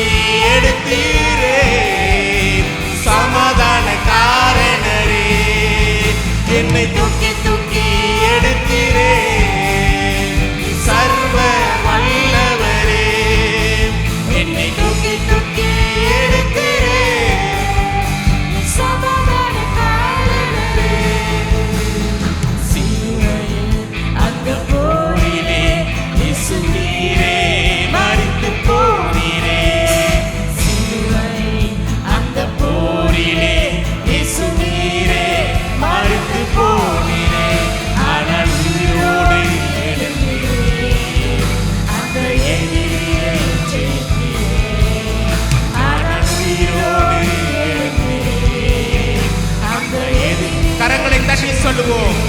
தூக்கி எடுத்தீரே, சமாதான காரணரே. என்னை தூக்கி தூக்கி எடுத்தீரே, சர்வ வல்லவரே. என்னை தூக்கி தூக்கி எடுத்தீரே, சமாதான காரணரே. சிலுவையில் அந்த போரிலே இயேசு நீரே மரித்து போனீரே. சிலுவையில் அந்த போரிலே இயேசு நீரே மரித்து போனீரே. ஆனால் உயிரோடு எழுந்தீரே, அந்த எதிரியை ஜெயித்தீரே. ஆனால் உயிரோடு எழுந்தீரே, அந்த எதிரி. கரங்களை தட்டி சொல்லுவோம்.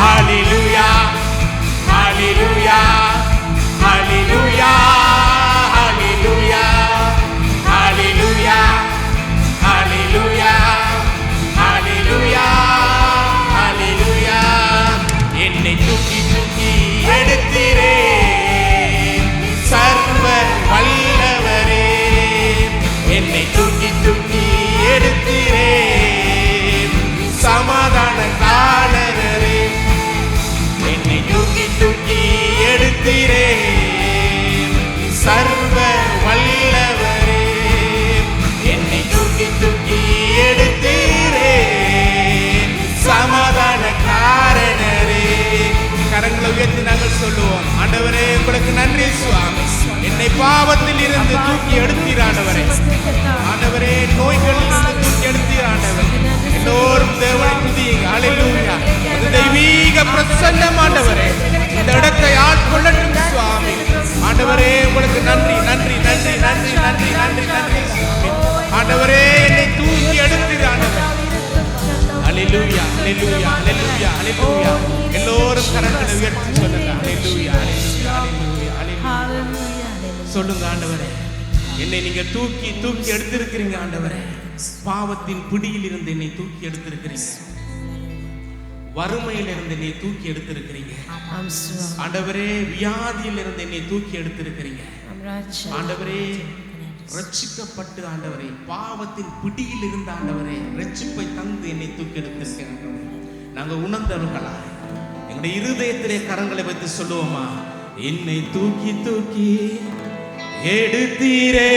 ஹல்லேலூயா, ஹல்லேலூயா, ஹல்லேலூயா, ஹல்லேலூயா, ஹல்லேலூயா, ஹல்லேலூயா, ஹல்லேலூயா, ஹல்லேலூயா. என்னை தூக்கி தூக்கி எடுத்தீரே, சர்வ வல்லவரே. என்னை தூக்கி தூக்கி எடுத்தீரே, சமாதான காரணரே. என்னை தூக்கி தூக்கி எடுத்தீரே, சர்வ வல்லவரே. என்னை தூக்கி தூக்கி எடுத்தீரே, சமாதான காரணரே. கரங்களை உயர்த்தி நாங்கள் சொல்லுவோம். ஆண்டவரே உங்களுக்கு நன்றி சுவாமி. என்னை பாவத்தில் இருந்து தூக்கி எடுத்தீர் ஆண்டவரே. ஆண்டவரே நோய்களில் இருந்து தூக்கி எடுத்தீர் ஆண்டவரே. எல்லோரும் தேவனை துதியுங்க. ஹல்லேலூயா. அது தெய்வீக பிரசன்னம் ஆண்டவரே. இந்த இடத்தை ஆட்கொள்ளட்டும் சுவாமி. ஆண்டவரே உங்களுக்கு நன்றி நன்றி நன்றி நன்றி நன்றி நன்றி நன்றி சுவாமி. ஆண்டவரே என்னை தூக்கி எடுத்தீர் ஆண்டவரே. ஹல்லேலூயா, ஹல்லேலூயா, ஹல்லேலூயா, ஹல்லேலூயா. எல்லோரும் கரங்களை உயர்த்தி சொல்லுங்க. ஹல்லேலூயா, ஹல்லேலூயா, ஹல்லேலூயா, ஹல்லேலூயா. சொல்லுங்க ஆண்டவரே, என்னை நீங்க தூக்கி தூக்கி எடுத்திருக்கிறீங்க ஆண்டவரே. பாவத்தின் பிடியில் இருந்து என்னை தூக்கி எடுத்திருக்கிறீங்க. வறுமையில இருந்து என்னை தூக்கி எடுத்திருக்கிறீங்க ஆண்டவரே. வியாதியில இருந்து என்னை தூக்கி எடுத்திருக்கிறீங்க ஆண்டவரே. ரட்சிக்கப்பட்டு ஆண்டவரே, பாவத்தின் பிடியில் இருந்த ஆண்டவரே, ரட்சிப்பை தந்து என்னை தூக்கி எடுத்திருக்கிறாங்க. நாங்க உணர்ந்தவர்களா எங்களுடைய இருதயத்திலே கரங்களை வைத்து சொல்லுவோமா? என்னை தூக்கி தூக்கி எடுத்தீரே,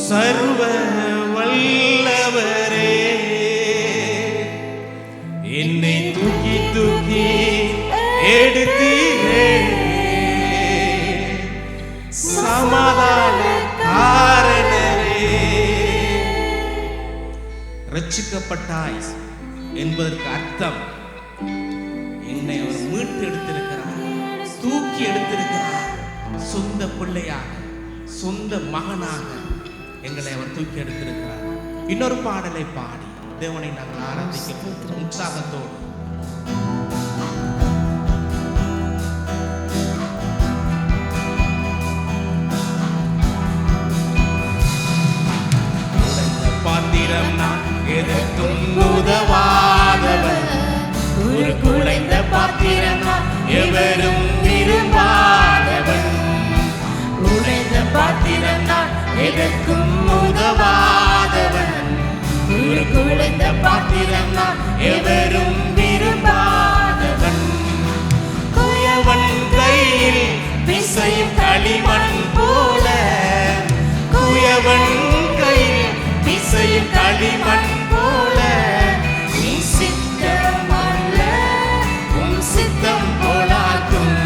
சர்வ வல்லவரே. என்னை தூக்கி தூக்கி எடுத்தீரே, சமாதான காரணரே. ரட்சிக்கப்பட்டாய் என்பதற்கு அர்த்தம் என்னை அவர் மீட்டு எடுத்திருக்கிறார், தூக்கி எடுத்திருக்கிறார். சொந்த பிள்ளையாக, சொந்த மகனாக எங்களை அவர் தூக்கி எடுத்திருக்கிறார். இன்னொரு பாடலை பாடி தேவனை நாங்கள் ஆராதிக்கிறோம் உற்சாகத்தோடு. பாத்திரம் நான் எதற்கும் உதவாதவன், ஒரு குலைந்த பாத்திரம் நான் எவரும் விரும்பாதவன். உடைந்த பாத்திரம் நான் எதற்கும் உதவாதவன், ஒரு குலைந்த பாத்திரம் நான் எவரும் விரும்பாதவன். குயவன் கையில் பிசையும் களிமண் போல, குயவன் கையில் பிசையும் களிமண் போல, நீ சித்தம் அல்ல உன் சித்தம் போலாகும்.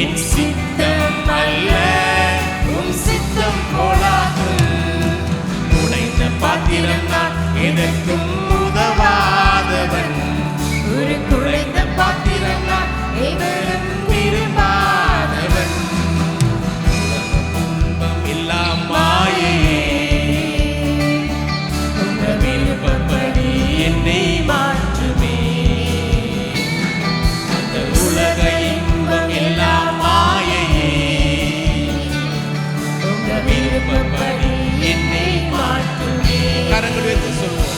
என் சித்தம் அல்ல உன் சித்தம் போலாகும். உடைந்த பாத்திரம் நான் எதற்கும் உதவாதவன், ஒரு குழைந்த பாத்திரம் நான் எவரும் விரும்பாதவன். துன்பம் இல்லா மாயையே, உங்க விருப்பப்படி என்னை மாற்றுமே. அந்த உலக இன்பம் எல்லா மாயையே, உங்க விருப்பப்படி என்னை மாற்றுமே. கரங்கள் வைத்து சொல்லுவோம்.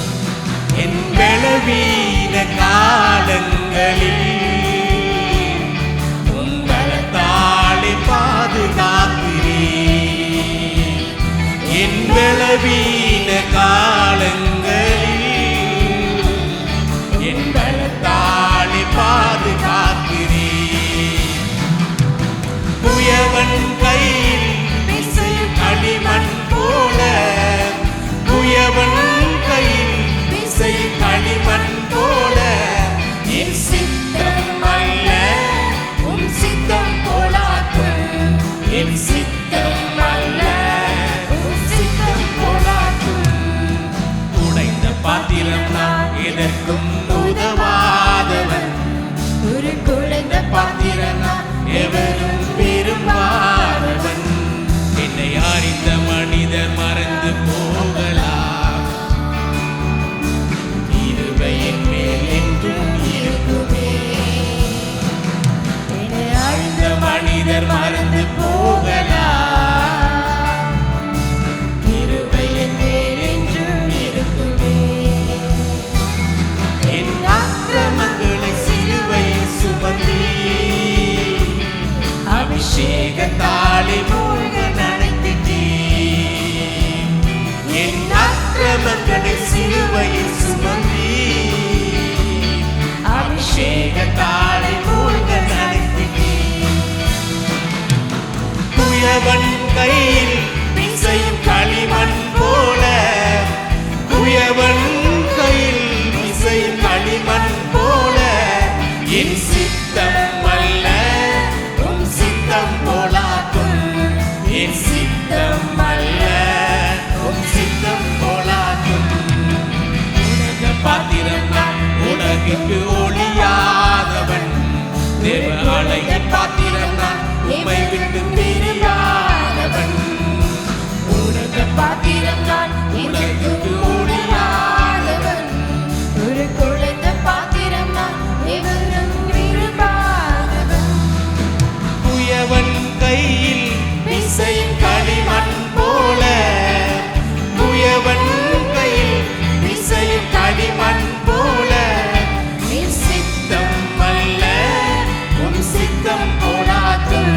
எவரும் விரும்பாதவன். என்னை அறிந்த மனிதர் மறந்து போகலாம், கிருபையின் மேல் என்றும் இருக்குமே. என்னை அறிந்த மனிதர் மறந்து போகலாம், கிருபையின் மேல் என்றும் இருக்குமே. என் அக்கிரமங்களை சிலுவையில் சுமந்தீர், அபிஷேகத்தாலே மூழ்க நனைத்திட்டீர். என் அக்கிரமங்களை சிலுவையில் சுமந்தீர், அபிஷேகத்தாலே மூழ்க நனைத்திட்டீர். குயவன் கையில் பிசையும் களிமண் போல, குயவன் கையில் பிசையும் களிமண் போல, என் சித்தம் அல்ல உம் சித்தம் போலாக்கும். என் சித்தம் அல்ல உம் சித்தம் போலாக்கும். உலக பாத்திரம் நான், உலகிற்கு ஒளியாதவன். தேவ ஆலய பாத்திரம் நான், உம்மை விட்டு பிரியாதவன். உலக பாத்திரம் நான், உலகிற்கு ஒளியாதவன். ஒரு குழந்தை பாத்திரம் நான், எவரும் விரும்பாதவன். குயவன் கையில் பிசையும் களிமண் போல, குயவன் கையில் பிசையும் களிமண் போல, என் சித்தம் அல்ல உம் சித்தம் போலாக்கும்.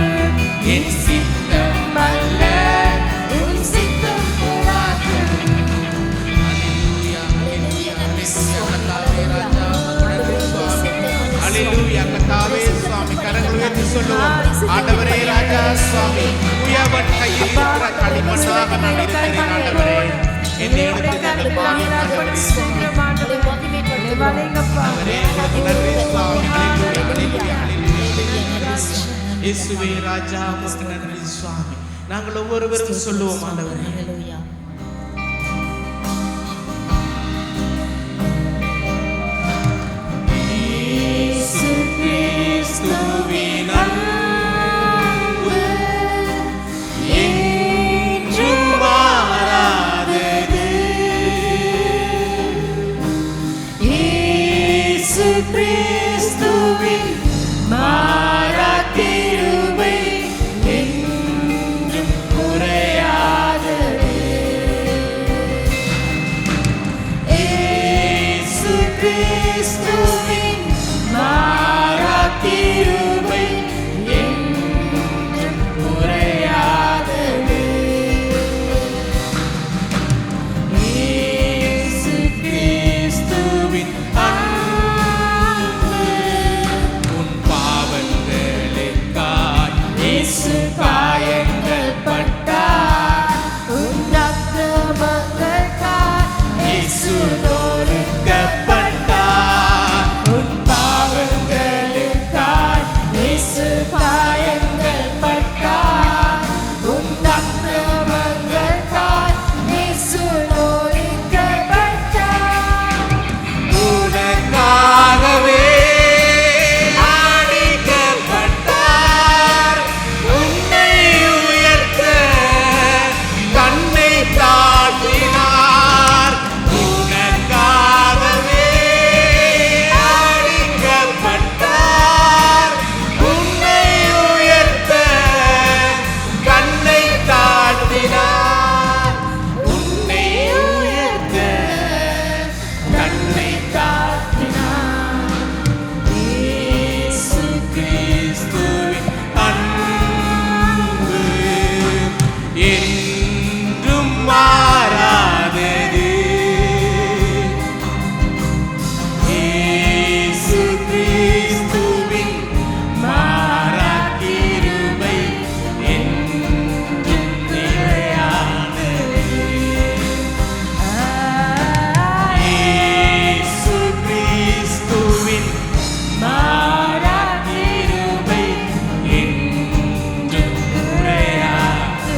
என் சித்தம் அல்ல உம் சித்தம் போலாக்கும். ஹல்லேலூயா. கர்த்தாவே சுவாமி, கரங்களை உயர்த்தி சொல்லுவோம். ஆண்டவரே ராஜா சுவாமி, குயவன் கையில் இருக்கிற களிமண்ணாக நான் இருக்கிறேன். ஆண்டவரே, என்னை எடுத்து நீங்கள் பாவியாதவரே சுவாமி. ஆண்டவரே, உங்களுக்கு நன்றி சுவாமி. ஹல்லேலூயா, ஹல்லேலூயா, ஹல்லேலூயா. இயேசுவே ராஜா, உங்களுக்கு நன்றி சுவாமி. நாங்கள் ஒவ்வொருவரும் சொல்லுவோம் ஆண்டவரே. இயேசு கிறிஸ்துவின் அன்பு என்றும் மாறாதது. இயேசு கிறிஸ்துவின் மாறா கிருபை என்றும் குறையாதது. இயேசு கிறிஸ்துவின் மாறா கிருபை என்றும் குறையாதது. இயேசு கிறிஸ்துவின் அன்பு உன் பாவங்களுக்காய் இயேசு காயங்கள் பட்டார். உன் அக்கிரமங்களுக்காய் இயேசு நொறுக்கப்பட்டார். உன் பாவங்களுக்காய் இயேசு காயங்கள் பட்டார். உன் அக்கிரமங்களுக்காய் இயேசு நொறுக்கப்பட்டார். உனக்காகவே அடிக்கப்பட்டார். உன்னை உயர்த்த தன்னை தாழ்த்தினார். உனக்காகவே அடிக்கப்பட்டார். உன்னை உயர்த்த தன்னை தாழ்த்தினார். உன்னை உயர்த்த தன்னை தாழ்த்தினார். இயேசு கிறிஸ்துவின் அன்பு என்றும் மாறாதது. இயேசு கிறிஸ்துவின் மாறா கிருபை என்றும் நிலையானது. இயேசு கிறிஸ்துவின் மாறா கிருபை என்றும் குறையாதது.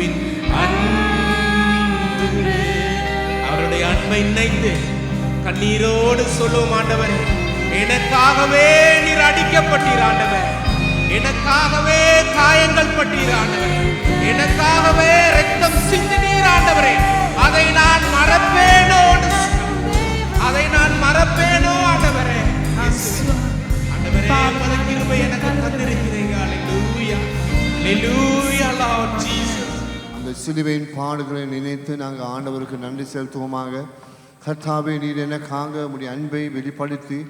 இயேசுவின் அன்பு. அவருடைய அன்பை நினைத்து கண்ணீரோடு சொல்லுவோம், ஆண்டவரே எனக்காகவே நீர் அடிக்கப்பட்டீர் ஆண்டவர், எனக்காகவே காயங்கள் பட்டீர் ஆண்டவர், எனக்காகவே ரத்தம் சிந்தினீர் ஆண்டவரே. அதை நான் மறப்பேனோ, அதை நான் மறப்பேனோ ஆண்டவரே. ஆண்டவரே உமது கிருபை எனக்கு தந்திருக்கிறீங்க. அல்லேலூயா அல்லேலூயா லார்ட் ஜீசஸ். அந்த சிலுவையின் பாடுகளை நினைத்து நாங்கள் ஆண்டவருக்கு நன்றி செலுத்துவோமாக. கர்த்தாவே நீர் எனக்காக உம்முடைய அன்பை வெளிப்படுத்தி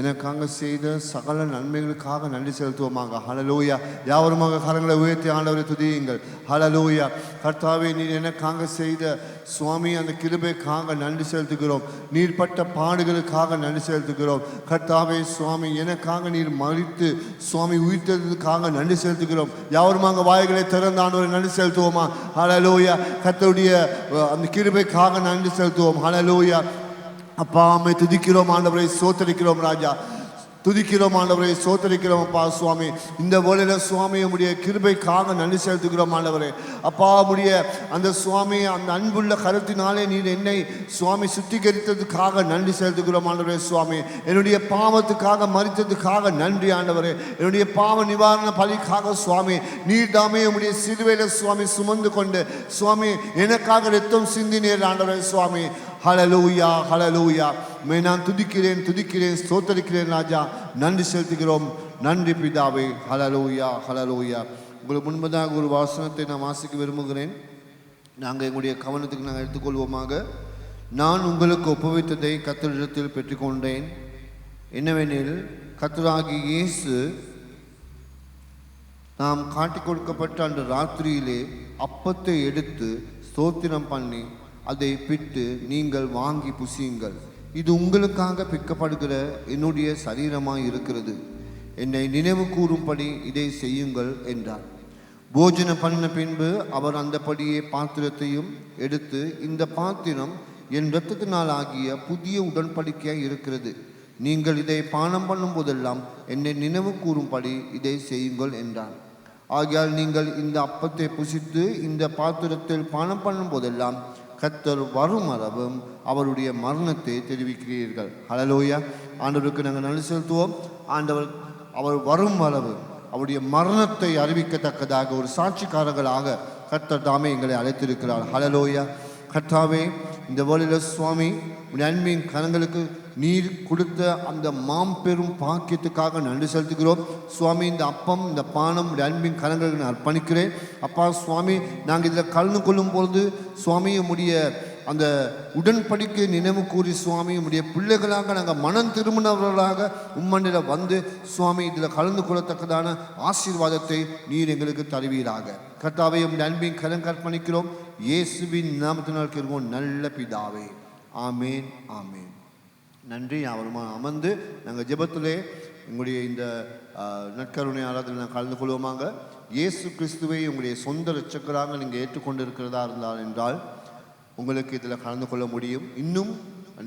எனக்காக செய்த சகல நன்மைகளுக்காக நன்றி செலுத்துவோமாக. ஹல்லேலூயா. யாவருமாக கரங்களை உயர்த்தி ஆண்டவரை துதியுங்கள். ஹல்லேலூயா. கர்த்தாவே நீர் எனக்காக செய்த சுவாமி அந்த கிருபைக்காக நன்றி செலுத்துகிறோம். நீர் பட்ட பாடுகளுக்காக நன்றி செலுத்துகிறோம். கர்த்தாவே சுவாமி எனக்காக நீர் மரித்து சுவாமி உயிர்த்ததுக்காக நன்றி செலுத்துகிறோம். யாவருமாக வாய்களை திறந்து ஆண்டவரை நன்றி செலுத்துவோமா. ஹல்லேலூயா. கர்த்தருடைய அந்த கிருபைக்காக நன்றி செலுத்துவோம். ஹல்லேலூயா. அப்பா அம்மை துதிக்கிறோம் ஆண்டவரை, சோத்தரிக்கிறோம் ராஜா, துதிக்கிறோம் ஆண்டவரை, சோத்தரிக்கிறோம் அப்பா சுவாமி. இந்த வேளையில சுவாமி உடைய கிருபைக்காக நன்றி செலுத்துகிறோம் ஆண்டவரே. அப்பா உடைய அந்த சுவாமி அந்த அன்புள்ள கருத்தினாலே நீர் என்னை சுவாமி சுத்திகரித்ததுக்காக நன்றி செலுத்துகிறோம் ஆண்டவரே. சுவாமி என்னுடைய பாவத்துக்காக மரித்ததுக்காக நன்றி ஆண்டவரே. என்னுடைய பாவ நிவாரண பலிக்காக சுவாமி நீர் தாமே உடைய சிலுவையில சுவாமி சுமந்து கொண்டு சுவாமி எனக்காக ரத்தம் சிந்தினீர் ஆண்டவரே. சுவாமி ஹல்லேலூயா ஹல்லேலூயா. நான் துதிக்கிறேன் ஸ்தோத்தரிக்கிறேன் ராஜா, நன்றி செலுத்துகிறோம். நன்றி பிதாவே. ஹல்லேலூயா ஹல்லேலூயா. உங்களுக்கு முன்பதாக ஒரு வாசனத்தை நான் வாசிக்க விரும்புகிறேன். நாங்கள் எங்களுடைய கவனத்துக்கு நாங்கள் எடுத்துக்கொள்வோமாக. நான் உங்களுக்கு ஒப்புவித்ததை கர்த்தரிடத்தில் பெற்றுக்கொண்டேன். என்னவெனில் கர்த்தராகிய இயேசு நாம் காட்டிக் கொடுக்கப்பட்ட அந்த ராத்திரியிலே அப்பத்தை எடுத்து ஸ்தோத்திரம் பண்ணி அதை பிட்டு நீங்கள் வாங்கி புசியுங்கள், இது உங்களுக்காக பிற்கப்படுகிற என்னுடைய சரீரமாய் இருக்கிறது, என்னை நினைவு கூறும்படி இதை செய்யுங்கள் என்றார். போஜனம் பண்ணின பின்பு அவர் அந்தபடியே பாத்திரத்தையும் எடுத்து, இந்த பாத்திரம் என் இரத்தத்தினால் ஆகிய புதிய உடன்படிக்கையாய் இருக்கிறது, நீங்கள் இதை பானம் பண்ணும் போதெல்லாம் என்னை நினைவு கூறும்படி இதை செய்யுங்கள் என்றார். ஆகையால் நீங்கள் இந்த அப்பத்தை புசித்து இந்த பாத்திரத்தில் பானம் பண்ணும் போதெல்லாம் கர்த்தர் வரும் அளவும் அவருடைய மரணத்தை தெரிவிக்கிறீர்கள். ஹல்லேலூயா. ஆண்டவருக்கு நாங்கள் நன்றி செலுத்துவோம். ஆண்டவர் அவர் வரும் அளவு அவருடைய மரணத்தை அறிவிக்கத்தக்கதாக ஒரு சாட்சிக்காரர்களாக கர்த்தர் தாமே எங்களை அழைத்திருக்கிறார். ஹல்லேலூயா. கர்த்தாவே இந்த வேளையில சுவாமி உடைய அன்பின் கரங்களுக்கு நீர் கொடுத்த அந்த மாம்பெரும் பாக்கியத்துக்காக நன்றி செலுத்துகிறோம். சுவாமி இந்த அப்பம் இந்த பானம் உடைய அன்பின் கரங்களுக்கு நான் அர்ப்பணிக்கிறேன். அப்பா சுவாமி நாங்கள் இதில் கலந்து கொள்ளும் பொழுது சுவாமி உடைய அந்த உடன்படிக்கை நினைவு கூறி சுவாமி உடைய பிள்ளைகளாக நாங்கள் மனம் திரும்பினவர்களாக உம்மண்டில் வந்து சுவாமி இதில் கலந்து கொள்ளத்தக்கதான ஆசீர்வாதத்தை நீர் எங்களுக்கு தருவீராக. கர்த்தாவே உடைய அன்பின் கரம் அர்ப்பணிக்கிறோம். இயேசுவின் நாமத்தினால் கேட்கிறோம் நல்ல பிதாவே. ஆமேன் ஆமேன். நன்றி. அவருமா அமர்ந்து நாங்கள் ஜெபத்திலே உங்களுடைய இந்த நற்கருணை ஆராதனை நாங்கள் கலந்து கொள்வோமாக. இயேசு கிறிஸ்துவை உங்களுடைய சொந்த இரட்சகராக நீங்கள் ஏற்றுக்கொண்டிருக்கிறதா என்றால் உங்களுக்கு இதில் கலந்து கொள்ள முடியும். இன்னும்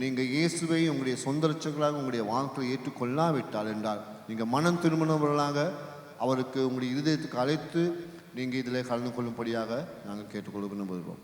நீங்கள் இயேசுவை உங்களுடைய சொந்த இரட்சகராக உங்களுடைய வாழ்க்கையை ஏற்றுக்கொள்ளாவிட்டால் என்றால் நீங்கள் மனம் திரும்பினவர்களாக அவருக்கு உங்களுடைய இருதயத்துக்கு அழைத்து நீங்கள் இதில் கலந்து கொள்ளும்படியாக நாங்கள் கேட்டுக்கொள்ள விரும்புகிறோம்.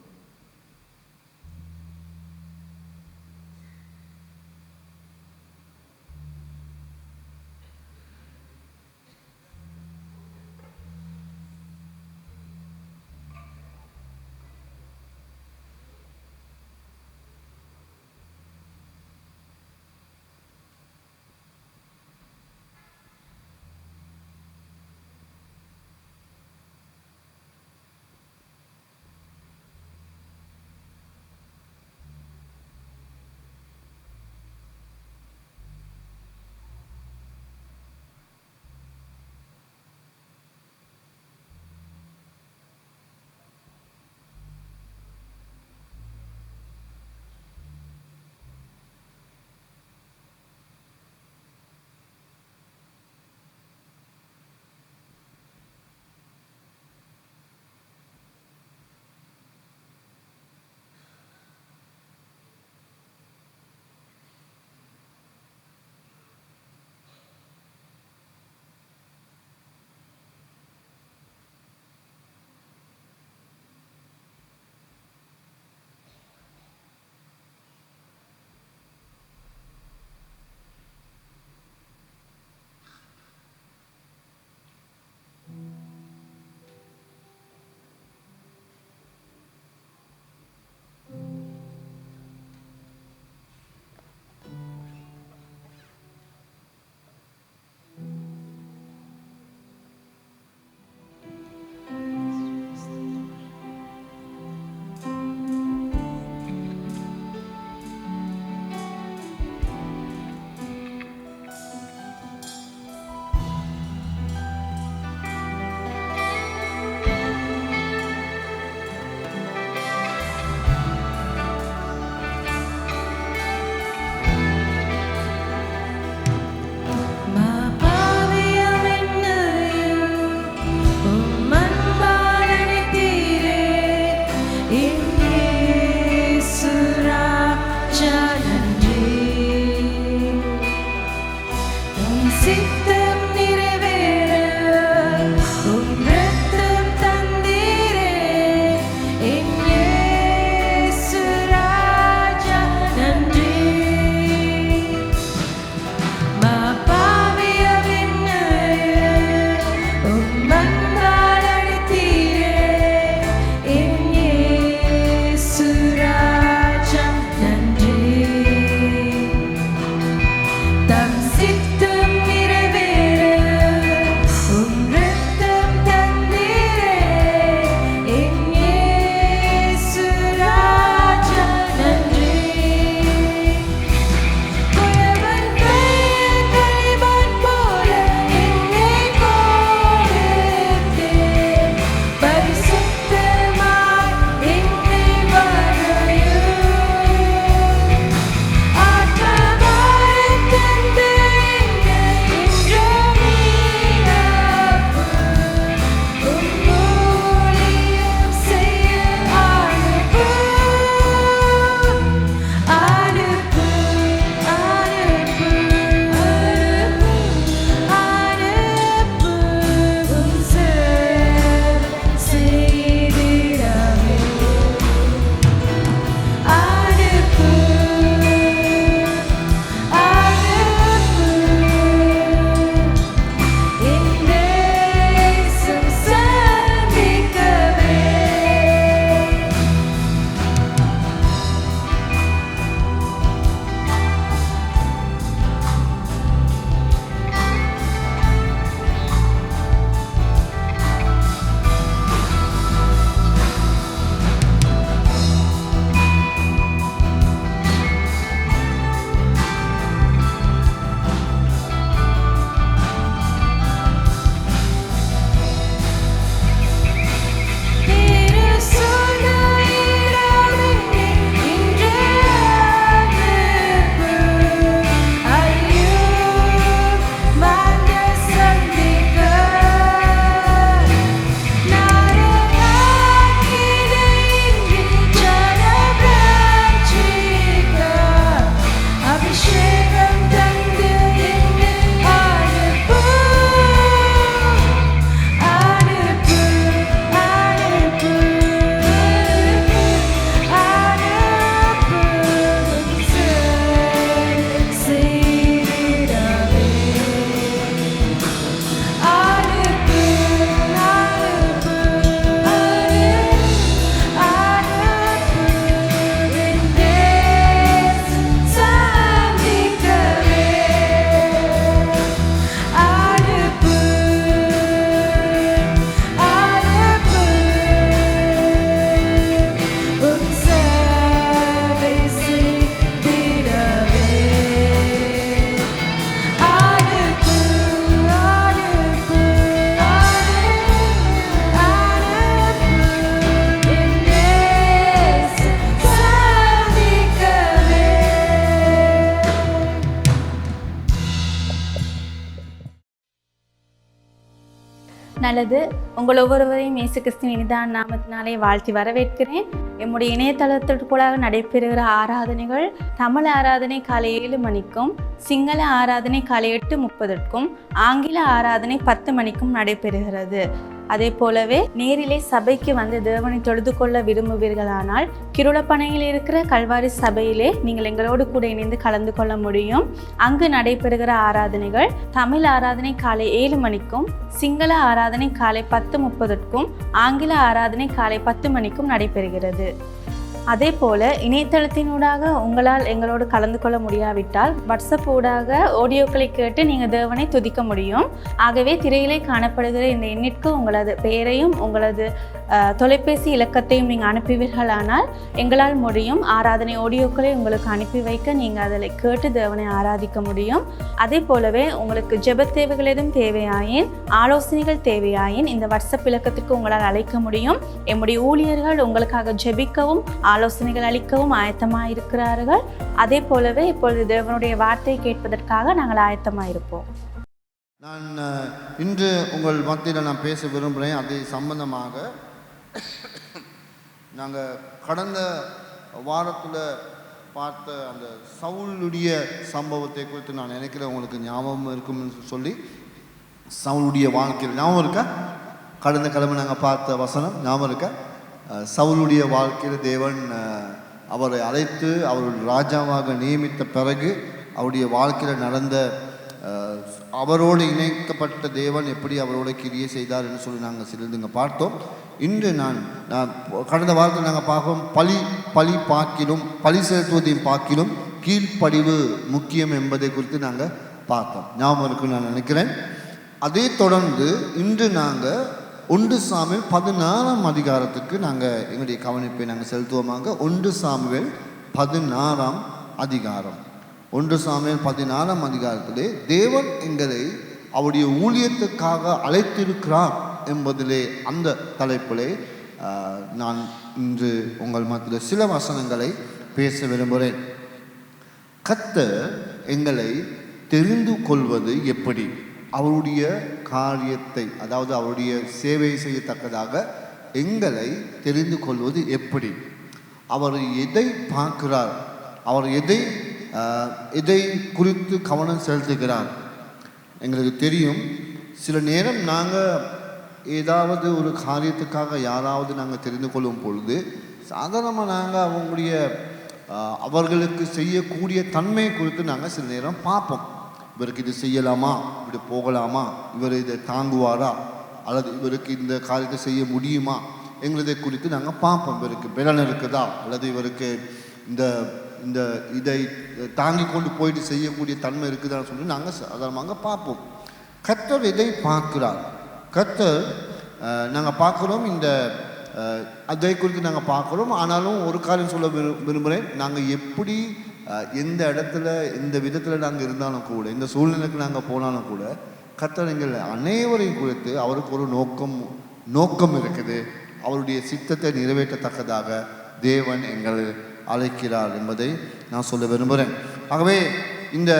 நல்லது. உங்கள் ஒவ்வொருவரையும் இயேசு கிறிஸ்துவின் இனிதான நாமத்தினாலே வாழ்த்தி வரவேற்கிறேன். எம்முடைய இணையதளத்திற்குள்ளாக நடைபெறுகிற ஆராதனைகள் தமிழ் ஆராதனை காலை 7 மணிக்கும், சிங்கள ஆராதனை காலை 8:30க்கும், ஆங்கில ஆராதனை 10 மணிக்கும் நடைபெறுகிறது. அதே போலவே நேரிலே சபைக்கு வந்து தேவனை தொழுது கொள்ள விரும்புவீர்களானால் கிருளப்பனையில் இருக்கிற கல்வாரி சபையிலே நீங்கள் எங்களோடு கூட இணைந்து கலந்து கொள்ள முடியும். அங்கு நடைபெறுகிற ஆராதனைகள் தமிழ் ஆராதனை காலை 7 மணிக்கும், சிங்கள ஆராதனை காலை 10:30க்கும், ஆங்கில ஆராதனை காலை 10 மணிக்கும் நடைபெறுகிறது. அதே போல் இணையதளத்தினூடாக உங்களால் எங்களோடு கலந்து கொள்ள முடியாவிட்டால் வாட்ஸ்அப் ஊடாக ஆடியோக்களை கேட்டு நீங்கள் தேவனை துதிக்க முடியும். ஆகவே திரையிலே காணப்படுகிற இந்த எண்ணிற்கு உங்களது பெயரையும் உங்களது தொலைபேசி இலக்கத்தையும் நீங்கள் அனுப்புவீர்களானால் எங்களால் முடியும். ஆராதனை ஆடியோக்களை உங்களுக்கு அனுப்பி வைக்க நீங்கள் அதில் கேட்டு தேவனை ஆராதிக்க முடியும். அதே போலவே உங்களுக்கு ஜெப தேவைகள் எதுவும் தேவையாயின், ஆலோசனைகள் தேவையாயின் இந்த வாட்ஸ்அப் இலக்கத்திற்கு உங்களால் அழைக்க முடியும். எம்முடைய ஊழியர்கள் உங்களுக்காக ஜெபிக்கவும் ஆலோசனைகள் அளிக்கவும் ஆயத்தமாக இருக்கிறார்கள். அதே போலவே இப்பொழுது தேவனுடைய வார்த்தை கேட்பதற்காக நாங்கள் ஆயத்தமாக இருப்போம். நான் இன்று உங்கள் மத்தியில் நான் பேச விரும்புகிறேன். அது சம்பந்தமாக நாங்கள் கடந்த வாரத்தில் பார்த்த அந்த சவுலுடைய சம்பவத்தை குறித்து நான் நினைக்கிறேன் உங்களுக்கு ஞாபகம் இருக்கும்னு சொல்லி. சவுலுடைய வாழ்க்கையில் ஞாபகம் இருக்கா? கடந்த கிழமை நாங்கள் பார்த்த வசனம் ஞாபகம் இருக்கா? சவுலுடைய வாழ்க்கையில் தேவன் அவரை அழைத்து அவருடைய ராஜாவாக நியமித்த பிறகு அவருடைய வாழ்க்கையில் நடந்த அவரோடு இணைக்கப்பட்ட தேவன் எப்படி அவரோட கிரியை செய்தார் என்று சொல்லி நாங்கள் சிறிதுங்க பார்த்தோம். இன்று நான் கடந்த வாரத்தில் நாங்கள் பார்ப்போம் பழி செலுத்துவதையும் பார்க்கிலும் கீழ்ப்படிவு முக்கியம் என்பதை குறித்து நாங்கள் பார்த்தோம். ஞாபகம் இருக்குன்னு நான் நினைக்கிறேன். அதே தொடர்ந்து இன்று நாங்கள் 1 சாமுவேல் 16ஆம் அதிகாரத்துக்கு நாங்கள் எங்களுடைய கவனிப்பை நாங்கள் செலுத்துவோமாக. 1 சாமுவேல் 16ஆம் அதிகாரம். 1 சாமுவேல் 16ஆம் அதிகாரத்திலே தேவன் எங்களை அவருடைய ஊழியத்துக்காக அழைத்திருக்கிறார் என்பதிலே அந்த தலைப்பிலே நான் இன்று உங்கள் மத்தியில் சில வசனங்களை பேச விரும்புகிறேன். கர்த்தர் எங்களை தெரிந்து கொள்வது எப்படி? அவருடைய காரியத்தை, அதாவது அவருடைய சேவை செய்யத்தக்கதாக எங்களை தெரிந்து கொள்வது எப்படி? அவர் எதை பார்க்கிறார்? அவர் எதை குறித்து கவனம் செலுத்துகிறார்? எங்களுக்கு தெரியும், சில நேரம் நாங்கள் ஏதாவது ஒரு காரியத்துக்காக யாராவது நாங்கள் தெரிந்து கொள்ளும் பொழுது சாதாரணமாக நாங்கள் அவர்களுக்கு செய்யக்கூடிய தன்மை குறித்து நாங்கள் சில நேரம் பார்ப்போம். இவருக்கு இது செய்யலாமா, இப்படி போகலாமா, இவர் இதை தாங்குவாரா, அல்லது இவருக்கு இந்த காரியத்தை செய்ய முடியுமா எங்களதை குறித்து நாங்கள் பார்ப்போம். இவருக்கு பலன் இருக்குதா, அல்லது இவருக்கு இதை தாங்கி கொண்டு போயிட்டு செய்யக்கூடிய தன்மை இருக்குதான்னு சொல்லி நாங்கள் சாதாரணமாக பார்ப்போம். கர்த்தர் எதை பார்க்கிறார்? கர்த்தர் நாங்கள் பார்க்குறோம், அதை குறித்து நாங்கள் பார்க்குறோம். ஆனாலும் ஒரு காரியம் சொல்ல விரும்புகிறேன். நாங்கள் எப்படி எந்த இடத்துல எந்த விதத்தில் நாங்கள் இருந்தாலும் கூட, இந்த சூழ்நிலைக்கு நாங்கள் போனாலும் கூட, கர்த்தர் எங்கள் அனைவரையும் குறித்து அவருக்கு ஒரு நோக்கம் இருக்குது. அவருடைய சித்தத்தை நிறைவேற்றத்தக்கதாக தேவன் எங்களை அழைக்கிறார் என்பதை நான் சொல்ல விரும்புகிறேன். ஆகவே இந்த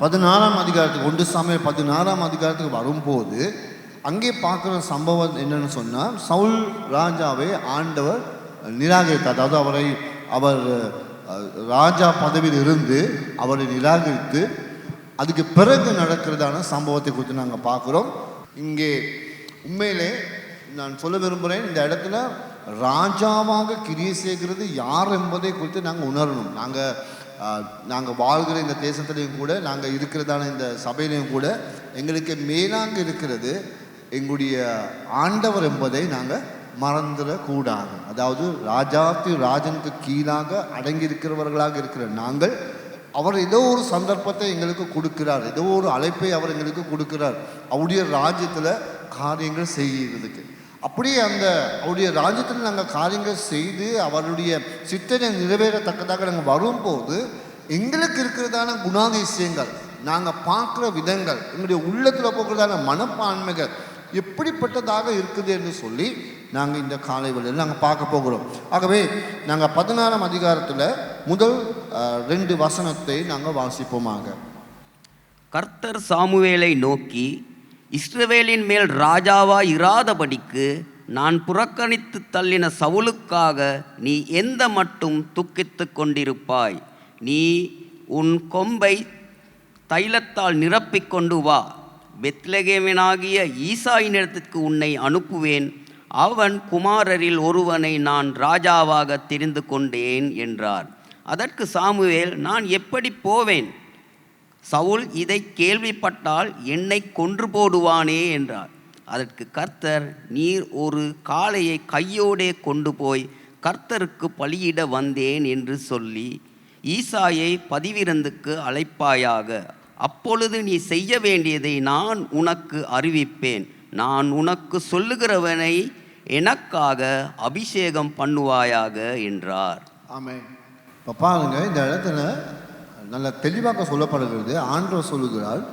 16ஆம் அதிகாரத்துக்கு 1 சாமுவேல் 16ஆம் அதிகாரத்துக்கு வரும்போது அங்கே பார்க்குற சம்பவம் என்னன்னு சொன்னால், சவுல் ராஜாவை ஆண்டவர் நிராகரித்தார். அதாவது அவர் ராஜா பதவியில் இருந்து அவரை நிராகரித்து அதுக்கு பிறகு நடக்கிறதான சம்பவத்தை குறித்து நாங்கள் பார்க்குறோம். இங்கே உண்மையிலே நான் சொல்ல விரும்புகிறேன், இந்த இடத்துல ராஜாவாக கிரியை செய்கிறது யார் என்பதை குறித்து நாங்கள் உணரணும். நாங்கள் வாழ்கிற இந்த தேசத்துலேயும் கூட, நாங்கள் இருக்கிறதான இந்த சபையிலையும் கூட எங்களுக்கு மேலாக இருக்கிறது எங்களுடைய ஆண்டவர் என்பதை நாங்கள் மறந்துடக்கூடாது. அதாவது ராஜனுக்கு கீழாக அடங்கி இருக்கிறவர்களாக இருக்கிற நாங்கள், அவர் ஏதோ ஒரு சந்தர்ப்பத்தை எங்களுக்கு கொடுக்கிறார், ஏதோ ஒரு அழைப்பை அவர் எங்களுக்கு கொடுக்கிறார் அவருடைய ராஜ்யத்தில் காரியங்கள் செய்கிறதுக்கு. அப்படியே அவருடைய ராஜ்யத்தில் நாங்கள் காரியங்கள் செய்து அவருடைய சித்தனை நிறைவேறத்தக்கதாக நாங்கள் வரும்போது எங்களுக்கு இருக்கிறதான குணாதிசயங்கள், நாங்கள் பார்க்குற விதங்கள், எங்களுடைய உள்ளத்தில் போக்குறதான மனப்பான்மைகள் எப்படிப்பட்டதாக இருக்குது என்று சொல்லி நாங்கள் இந்த காலை வேளையில் நாங்கள் பார்க்க போகிறோம். ஆகவே நாங்கள் 16ஆம் அதிகாரத்தில் முதல் 2 வசனத்தை நாங்கள் வாசிப்போமாக. கர்த்தர் சாமுவேலை நோக்கி, இஸ்ரவேலின் மேல் ராஜாவாய் இராதபடிக்கு நான் புறக்கணித்து தள்ளின சவுலுக்காக நீ எந்த மட்டும் துக்கித்து கொண்டிருப்பாய்? நீ உன் கொம்பை தைலத்தால் நிரப்பிக்கொண்டு வா. பெத்லகேமனாகிய ஈசாயினிடத்திற்கு உன்னை அனுப்புவேன். அவன் குமாரரில் ஒருவனை நான் ராஜாவாக தெரிந்து கொண்டேன் என்றார். அதற்கு சாமுவேல், நான் எப்படி போவேன்? சவுல் இதை கேள்விப்பட்டால் என்னை கொன்று போடுவானே என்றார். அதற்கு கர்த்தர், நீர் ஒரு காளையை கையோடே கொண்டு போய் கர்த்தருக்கு பலியிட வந்தேன் என்று சொல்லி ஈசாயை பதிவிருந்துக்கு அழைப்பாயாக. அப்பொழுது நீ செய்ய வேண்டியதை நான் உனக்கு அறிவிப்பேன். நான் உனக்கு சொல்லுகிறவனை எனக்காக அபிஷேகம் பண்ணுவாயாக என்றார். ஆமென். இப்போ பாருங்க, இந்த இடத்துல நல்ல தெளிவாக சொல்லப்படுகிறது. ஆண்டவர் சொல்லுகிறார்,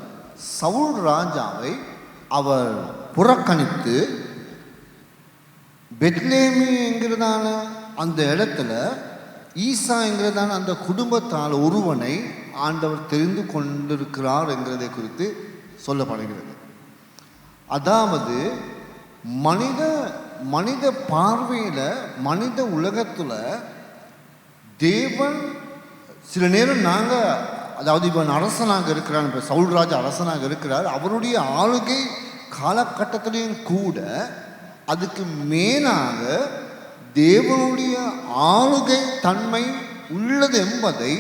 சவுல் ராஜாவை அவர் புறக்கணித்து பெத்லேமி என்கிறதான அந்த இடத்துல ஈசா என்கிறதான அந்த குடும்பத்தால் ஒருவனை ஆண்டவர் தெரிந்து கொண்டிருக்கிறார் என்கிறதை குறித்து சொல்லப்படுகிறது. அதாவது மனித பார்வையில், மனித உலகத்தில் தேவன் சில நேரம் நாங்கள், அதாவது இவன் அரசனாக இருக்கிறான், இப்போ சவுல்ராஜ் அரசனாக இருக்கிறார், அவருடைய ஆளுகை காலகட்டத்திலையும் கூட அதுக்கு மேலாக தேவனுடைய ஆளுகை தன்மை உள்ளது என்பதை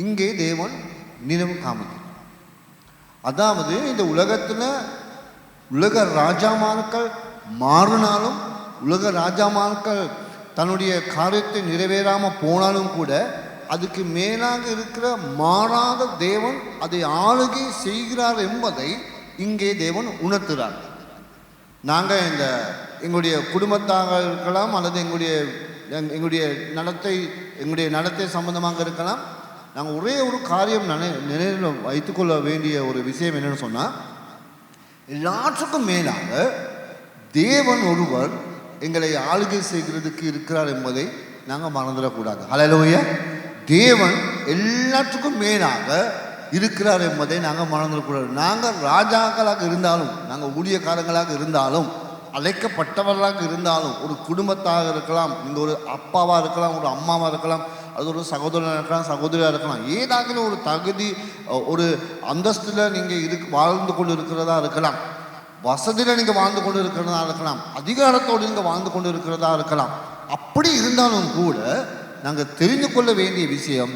இங்கே தேவன் நினைவு காமிக்கிறார். அதாவது இந்த உலகத்தில் உலக ராஜாமார்கள் மாறினாலும், உலக ராஜாமார்கள் தன்னுடைய காரியத்தை நிறைவேறாமல் போனாலும் கூட அதுக்கு மேலாக இருக்கிற மாறாத தேவன் அதை ஆளுகை செய்கிறார் என்பதை இங்கே தேவன் உணர்த்துகிறார். நாங்கள் எங்களுடைய குடும்பத்தாக இருக்கலாம், அல்லது எங்களுடைய நடத்தை சம்பந்தமாக இருக்கலாம். நாங்கள் ஒரே ஒரு காரியம் நினைவில் வைத்துக்கொள்ள வேண்டிய ஒரு விஷயம் என்னென்னு சொன்னால், எல்லாற்றுக்கும் மேலாக தேவன் ஒருவர் எங்களை ஆளுகை செய்கிறதுக்கு இருக்கிறார் என்பதை நாங்கள் மறந்துடக்கூடாது. ஹல்லேலூயா. தேவன் எல்லாற்றுக்கும் மேலாக இருக்கிறார் என்பதை நாங்கள் மறந்துடக்கூடாது. நாங்கள் ராஜாக்களாக இருந்தாலும், நாங்கள் ஊழியக்காரங்களாக இருந்தாலும், அழைக்கப்பட்டவர்களாக இருந்தாலும், ஒரு குடும்பத்தாக இருக்கலாம், நீங்கள் ஒரு அப்பாவாக இருக்கலாம், ஒரு அம்மாவாக இருக்கலாம், அது ஒரு சகோதரனாக இருக்கலாம், சகோதரியாக இருக்கலாம், ஏதாவது ஒரு தகுதி, ஒரு அந்தஸ்தில் நீங்கள் வாழ்ந்து கொண்டு இருக்கிறதா இருக்கலாம், வசதியில் நீங்கள் வாழ்ந்து கொண்டு இருக்கிறதா இருக்கலாம், அதிகாரத்தோடு நீங்கள் வாழ்ந்து கொண்டு இருக்கிறதா இருக்கலாம். அப்படி இருந்தாலும் கூட நாங்கள் தெரிந்து கொள்ள வேண்டிய விஷயம்,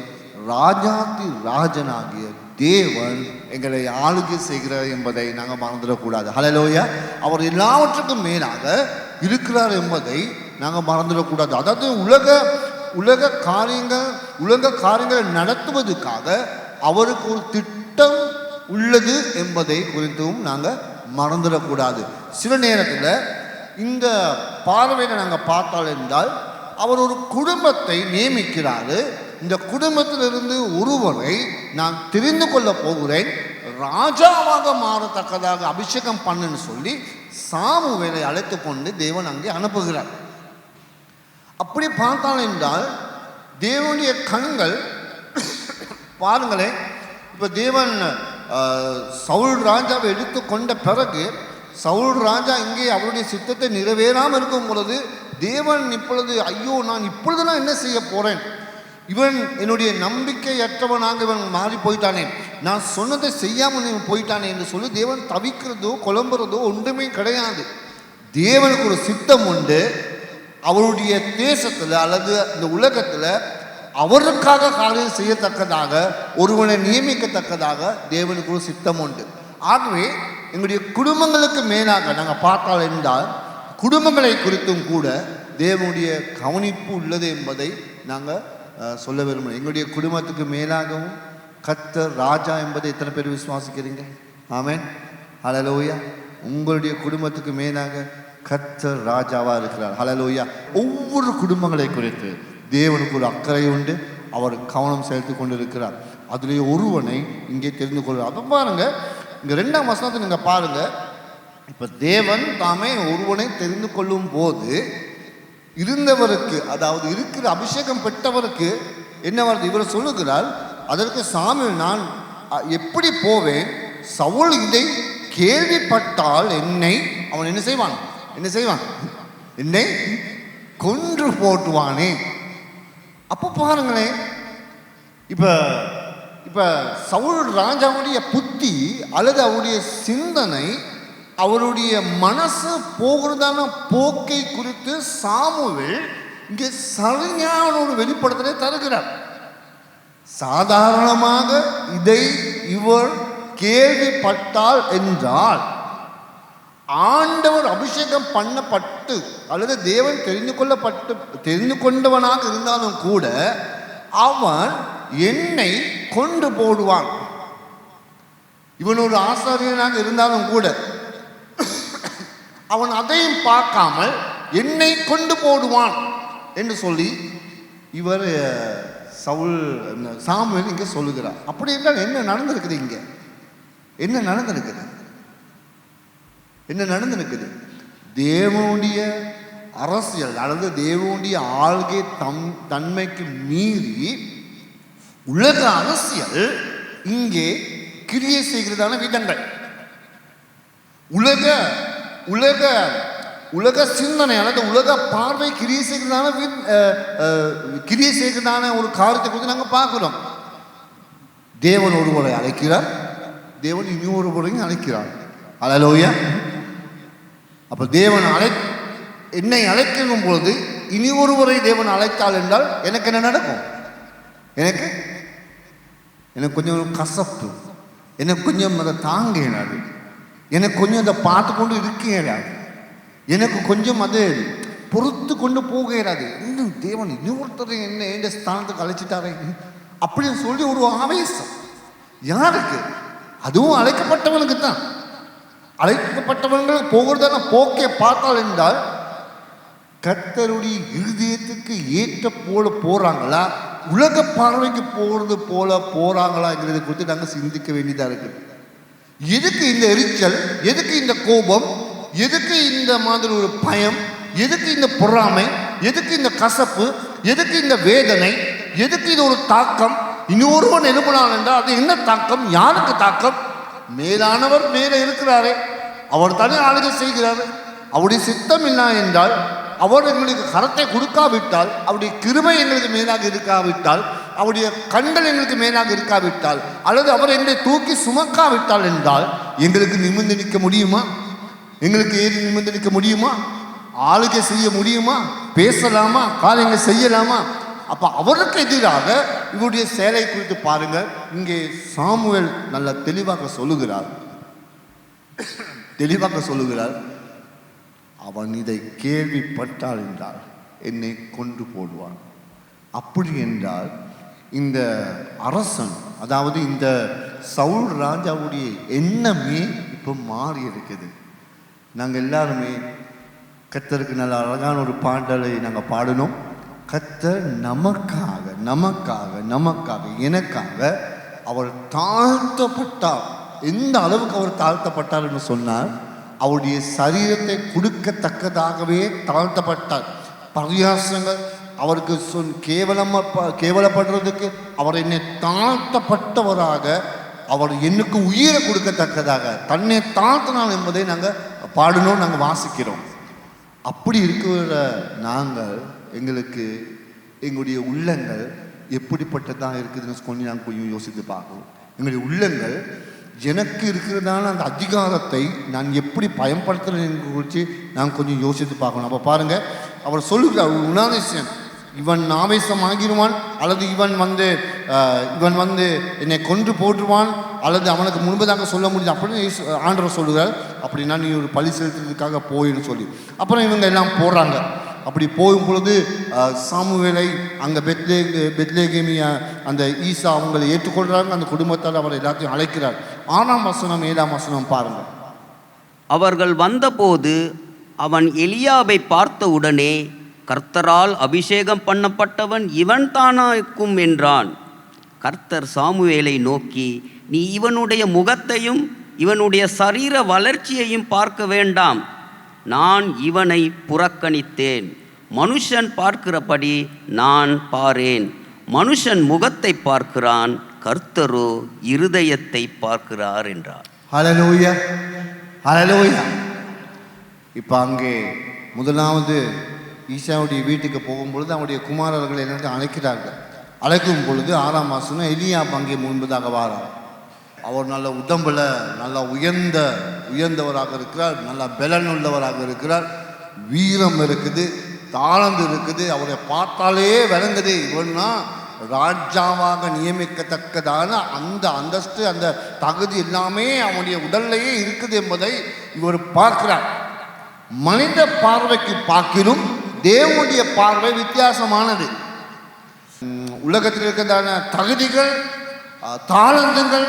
ராஜாதி ராஜனாகிய தேவன் எங்களை ஆளுகை செய்கிறார் என்பதை நாங்கள் மறந்துடக்கூடாது. ஹல்லேலூயா. அவர் எல்லாவற்றுக்கும் மேலாக இருக்கிறார் என்பதை நாங்கள் மறந்துடக்கூடாது. அதாவது உலக காரியங்களை நடத்துவதற்காக அவருக்கு ஒரு திட்டம் உள்ளது என்பதை குறித்தும் நாங்கள் மறந்துடக்கூடாது. சில நேரத்தில் இந்த பார்வையில் நாங்கள் பார்த்தால் என்றால், அவர் ஒரு குடும்பத்தை நியமிக்கிறாரு. இந்த குடும்பத்திலிருந்து ஒருவரை நான் தெரிந்து கொள்ள போகிறேன், ராஜாவாக மாறத்தக்கதாக அபிஷேகம் பண்ணுன்னு சொல்லி சாமுவேலை அழைத்து கொண்டு தேவன் அங்கே அனுப்புகிறார். அப்படி பார்த்தால் என்றால் தேவனுடைய கண்கள் பாருங்களேன். இப்போ தேவன் சவுல் ராஜாவை எடுத்து கொண்ட பிறகு, சவுல் ராஜா இங்கே அவருடைய சித்தத்தை நிறைவேறாமல் இருக்கும் பொழுது தேவன் இப்பொழுது, ஐயோ நான் இப்பொழுது நான் என்ன செய்ய போகிறேன், இவன் என்னுடைய நம்பிக்கையற்றவனாக இவன் மாறி போயிட்டானே, நான் சொன்னதை செய்யாமல் இவன் போயிட்டானே என்று சொல்லி தேவன் தவிக்கிறதோ குழம்புறதோ ஒன்றுமே கிடையாது. தேவனுக்கு ஒரு சித்தம் உண்டு. அவருடைய தேசத்தில் அல்லது இந்த உலகத்தில் அவருக்காக காரியம் செய்யத்தக்கதாக, ஒருவனை நியமிக்கத்தக்கதாக தேவனுக்கு ஒரு சித்தம் உண்டு. ஆகவே எங்களுடைய குடும்பங்களுக்கு மேலாக நாங்கள் பார்த்தால் என்றால், குடும்பங்களை குறித்தும் கூட தேவனுடைய கவனிப்பு உள்ளது என்பதை நாங்கள் சொல்ல விரும்புகிறோம். எங்களுடைய குடும்பத்துக்கு மேலாகவும் கர்த்தர் ராஜா என்பதை எத்தனை பேர் விசுவாசிக்கிறீங்க? ஆமென். ஹல்லேலூயா. உங்களுடைய குடும்பத்துக்கு மேலாக கர்த்தர் ராஜாவாக இருக்கிறார். ஹல்லேலூயா. ஒவ்வொரு குடும்பங்களை குறித்து தேவனுக்கு ஒரு அக்கறை உண்டு. அவர் கவனம் செலுத்தி கொண்டு இருக்கிறார். அதிலே ஒருவனை இங்கே தெரிந்து கொள்கிறார். அப்போ பாருங்க, இங்கே 2ஆம் வசனத்தை நீங்கள் பாருங்க. இப்போ தேவன் தாமே ஒருவனை தெரிந்து கொள்ளும் போது இருந்தவருக்கு, அதாவது இருக்கிற அபிஷேகம் பெற்றவருக்கு என்ன வருது? இவர் சொல்லுகிறார், அதற்கு சாமுவேல், நான் எப்படி போவேன்? சவுல் இதை கேள்விப்பட்டால் என்னை அவன் என்ன செய்வான்? என்ன செய்வான்? என்னை கொன்று போட்டுவானே. அப்போ பாருங்களேன், இப்ப இப்ப சவுல் ராஜாவுடைய புத்தி அல்லது அவருடைய சிந்தனை, அவருடைய மனசு போகிறதான போக்கை குறித்து சாமுவேல் இங்கே சரியான ஒரு வெளிப்படுத்தலை தருகிறார். சாதாரணமாக இதை இவர் கேள்விப்பட்டால் என்றால், ஆண்டவர் அபிஷேகம் பண்ணப்பட்டு அல்லது தேவன் தெரிந்து கொண்டவனாக இருந்தாலும் கூட அவன் என்னை கொண்டு போடுவான். இவன் ஒரு ஆசாரியனாக இருந்தாலும் கூட அவன் அதையும் பார்க்காமல் என்னை கொண்டு போடுவான் என்று சொல்லி இவர் சாமுவேல் இங்கே சொல்லுகிறார். அப்படி என்றால் என்ன நடந்திருக்குது? இங்கே என்ன நடந்திருக்குது? என்ன நடந்திருக்குது? தேவனுடைய அரசியல் அல்லது தேவனுடைய ஆள்கை தன்மைக்கு மீறி உலக அரசியல் இங்கே கிரியை செய்கிறதான விதங்கள், உலக உலக உலக சிந்தனை அல்லது உலக பார்வை கிரியை செய்கிறதான ஒரு காரியத்தை குறித்து நாங்கள் பார்க்கிறோம். தேவன் ஒருவரை அழைக்கிறார், தேவன் இனி ஒருவரையும் அழைக்கிறார். அல்லேலூயா. அப்ப தேவன் என்னை அழைக்கும் பொழுது இனி ஒருவரை தேவன் அழைத்தால் என்றால் எனக்கு என்ன நடக்கும்? எனக்கு கொஞ்சம் கசப்பு, எனக்கு கொஞ்சம் அதை தாங்க இயலாது, எனக்கு கொஞ்சம் அதை பார்த்து கொண்டு இருக்க இயலாது, எனக்கு கொஞ்சம் அது பொறுத்து கொண்டு போக இயலாது. இன்னும் தேவன் இன்னொருத்தரை என்ன எந்த ஸ்தானத்துக்கு அழைச்சிட்டாரே அப்படின்னு சொல்லி ஒரு ஆவேசம். யாருக்கு? அதுவும் அழைக்கப்பட்டவனுக்கு தான். அழைக்கப்பட்டவர்கள் போகிறதான போக்கை பார்த்தால் என்றால் கர்த்தருடைய இருதயத்துக்கு ஏற்ற போல போறாங்களா, உலக பார்வைக்கு போகிறது போல போறாங்களாங்கிறத குறித்து நாங்கள் சிந்திக்க வேண்டியதாக இருக்குது. எதுக்கு இந்த எரிச்சல்? எதுக்கு இந்த கோபம்? எதுக்கு இந்த மாதிரி ஒரு பயம்? எதுக்கு இந்த பொறாமை? எதுக்கு இந்த கசப்பு? எதுக்கு இந்த வேதனை? எதுக்கு இது ஒரு தாக்கம்? இன்னொருவன் எழுப்பினான் என்றால் அது என்ன தாக்கம்? யாருக்கு தாக்கம்? மேலானவர் மேலே இருக்கிறாரே, அவர் தானே ஆளுகை செய்கிறாரு. அவருடைய சித்தம் இல்லை என்றால், அவர் எங்களுக்கு கரத்தை கொடுக்காவிட்டால், அவருடைய கிருபை எங்களுக்கு மேலாக இருக்காவிட்டால், அவருடைய கண்கள் எங்களுக்கு மேலாக இருக்காவிட்டால், அல்லது அவர் எங்களை தூக்கி சுமக்காவிட்டால் என்றால் எங்களுக்கு நிமிர்ந்து நிற்க முடியுமா? எங்களுக்கு ஏறி நிமிர்ந்து நிற்க முடியுமா? ஆளுகை செய்ய முடியுமா? பேசலாமா? காரியங்களை செய்யலாமா? அப்ப அவருக்கு எதிராக இவருடைய செயலை குறித்து பாருங்க. இங்கே சாமுவேல் நல்ல தெளிவாக சொல்லுகிறார், அவன் இதை கேள்விப்பட்டால் என்றால் என்னை கொன்று போடுவான். அப்படி என்றால் இந்த அரசன், அதாவது இந்த சவுல் ராஜாவுடைய எண்ணமே இப்போ மாறி இருக்குது. நாங்கள் எல்லாருமே கர்த்தருக்கு நல்ல அழகான ஒரு பாடலை நாங்கள் பாடினோம். கர்த்தர் நமக்காக எனக்காக அவர் தாழ்த்தப்பட்டார். எந்த அளவுக்கு அவர் தாழ்த்தப்பட்டார் என்று சொன்னார், அவருடைய சரீரத்தை கொடுக்கத்தக்கதாகவே தாழ்த்தப்பட்டார். பரியாசங்கள் அவருக்கு கேவலப்படுறதுக்கு அவர் என்னை தாழ்த்தப்பட்டவராக, அவர் என்னுக்கு உயிரை கொடுக்கத்தக்கதாக தன்னை தாழ்த்தினார் என்பதை நாங்கள் பாடினோம், நாங்கள் வாசிக்கிறோம். அப்படி இருக்கிற நாங்கள் எங்களுடைய உள்ளங்கள் எப்படிப்பட்டதாக இருக்குதுன்னு சொல்லி நாங்கள் கொஞ்சம் யோசித்து பார்க்கணும். எங்களுடைய உள்ளங்கள் எனக்கு இருக்கிறதான அந்த அதிகாரத்தை நான் எப்படி பயன்படுத்துகிறேன் குறித்து நான் கொஞ்சம் யோசித்து பார்க்கணும். அப்போ பாருங்க, அவர் சொல்லுகிறார் ஒரு உணாதிசயம், இவன் ஆவேசம் ஆகிடுவான், அல்லது இவன் வந்து என்னை கொன்று போட்டுருவான், அல்லது அவனுக்கு முன்பதாக சொல்ல முடியும் அப்படின்னு ஆண்டவர் சொல்லுகிறார். அப்படின்னா நீ ஒரு பழி செலுத்துறதுக்காக போயின்னு சொல்லி அப்புறம் இவங்க எல்லாம் போடுறாங்க. அப்படி போகும் பொழுது சாமுவேலை அங்கே பெத்லேகேமியா அந்த ஈசா அவங்களை ஏற்றுக்கொள்கிறாங்க. அந்த குடும்பத்தால் அவர் எல்லாத்தையும் அழைக்கிறார். 6ஆம் வசனம் 7ஆம் வசனம் பாருங்க. அவர்கள் வந்தபோது அவன் எலியாவை பார்த்த உடனே, கர்த்தரால் அபிஷேகம் பண்ணப்பட்டவன் இவன் தானாக்கும் என்றான். கர்த்தர் சாமுவேலை நோக்கி, நீ இவனுடைய முகத்தையும் இவனுடைய சரீர வளர்ச்சியையும் பார்க்க வேண்டாம், நான் இவனை புறக்கணித்தேன். மனுஷன் பார்க்கிறபடி நான் பாரேன். மனுஷன் முகத்தை பார்க்கிறான், கர்த்தரோ இருதயத்தை பார்க்கிறார் என்றார். ஹல்லேலூயா. ஹல்லேலூயா. இப்போ அங்கே முதலாவது ஈசாவுடைய வீட்டுக்கு போகும்பொழுது அவருடைய குமாரர்கள் என்னென்று அழைக்கிறார்கள். அழைக்கும் பொழுது 6ஆம் மாதம் எலியாப் அங்கே முன்பதாக வாரார். அவர் நல்ல உடம்புல நல்ல உயர்ந்தவராக இருக்கிறார், நல்ல பலன் உள்ளவராக இருக்கிறார், வீரம் இருக்குது, தாளந்து இருக்குது. அவரை பார்த்தாலே விளங்குது இவன்னா ராஜாவாக நியமிக்கத்தக்கதான அந்த அந்தஸ்து அந்த தகுதி எல்லாமே அவனுடைய உடல்லையே இருக்குது என்பதை இவர் பார்க்கிறார். மனித பார்வைக்கு பார்க்கிலும் தேவனுடைய பார்வை வித்தியாசமானது. உலகத்தில் இருக்கிறதான தகுதிகள், தாளந்துகள்,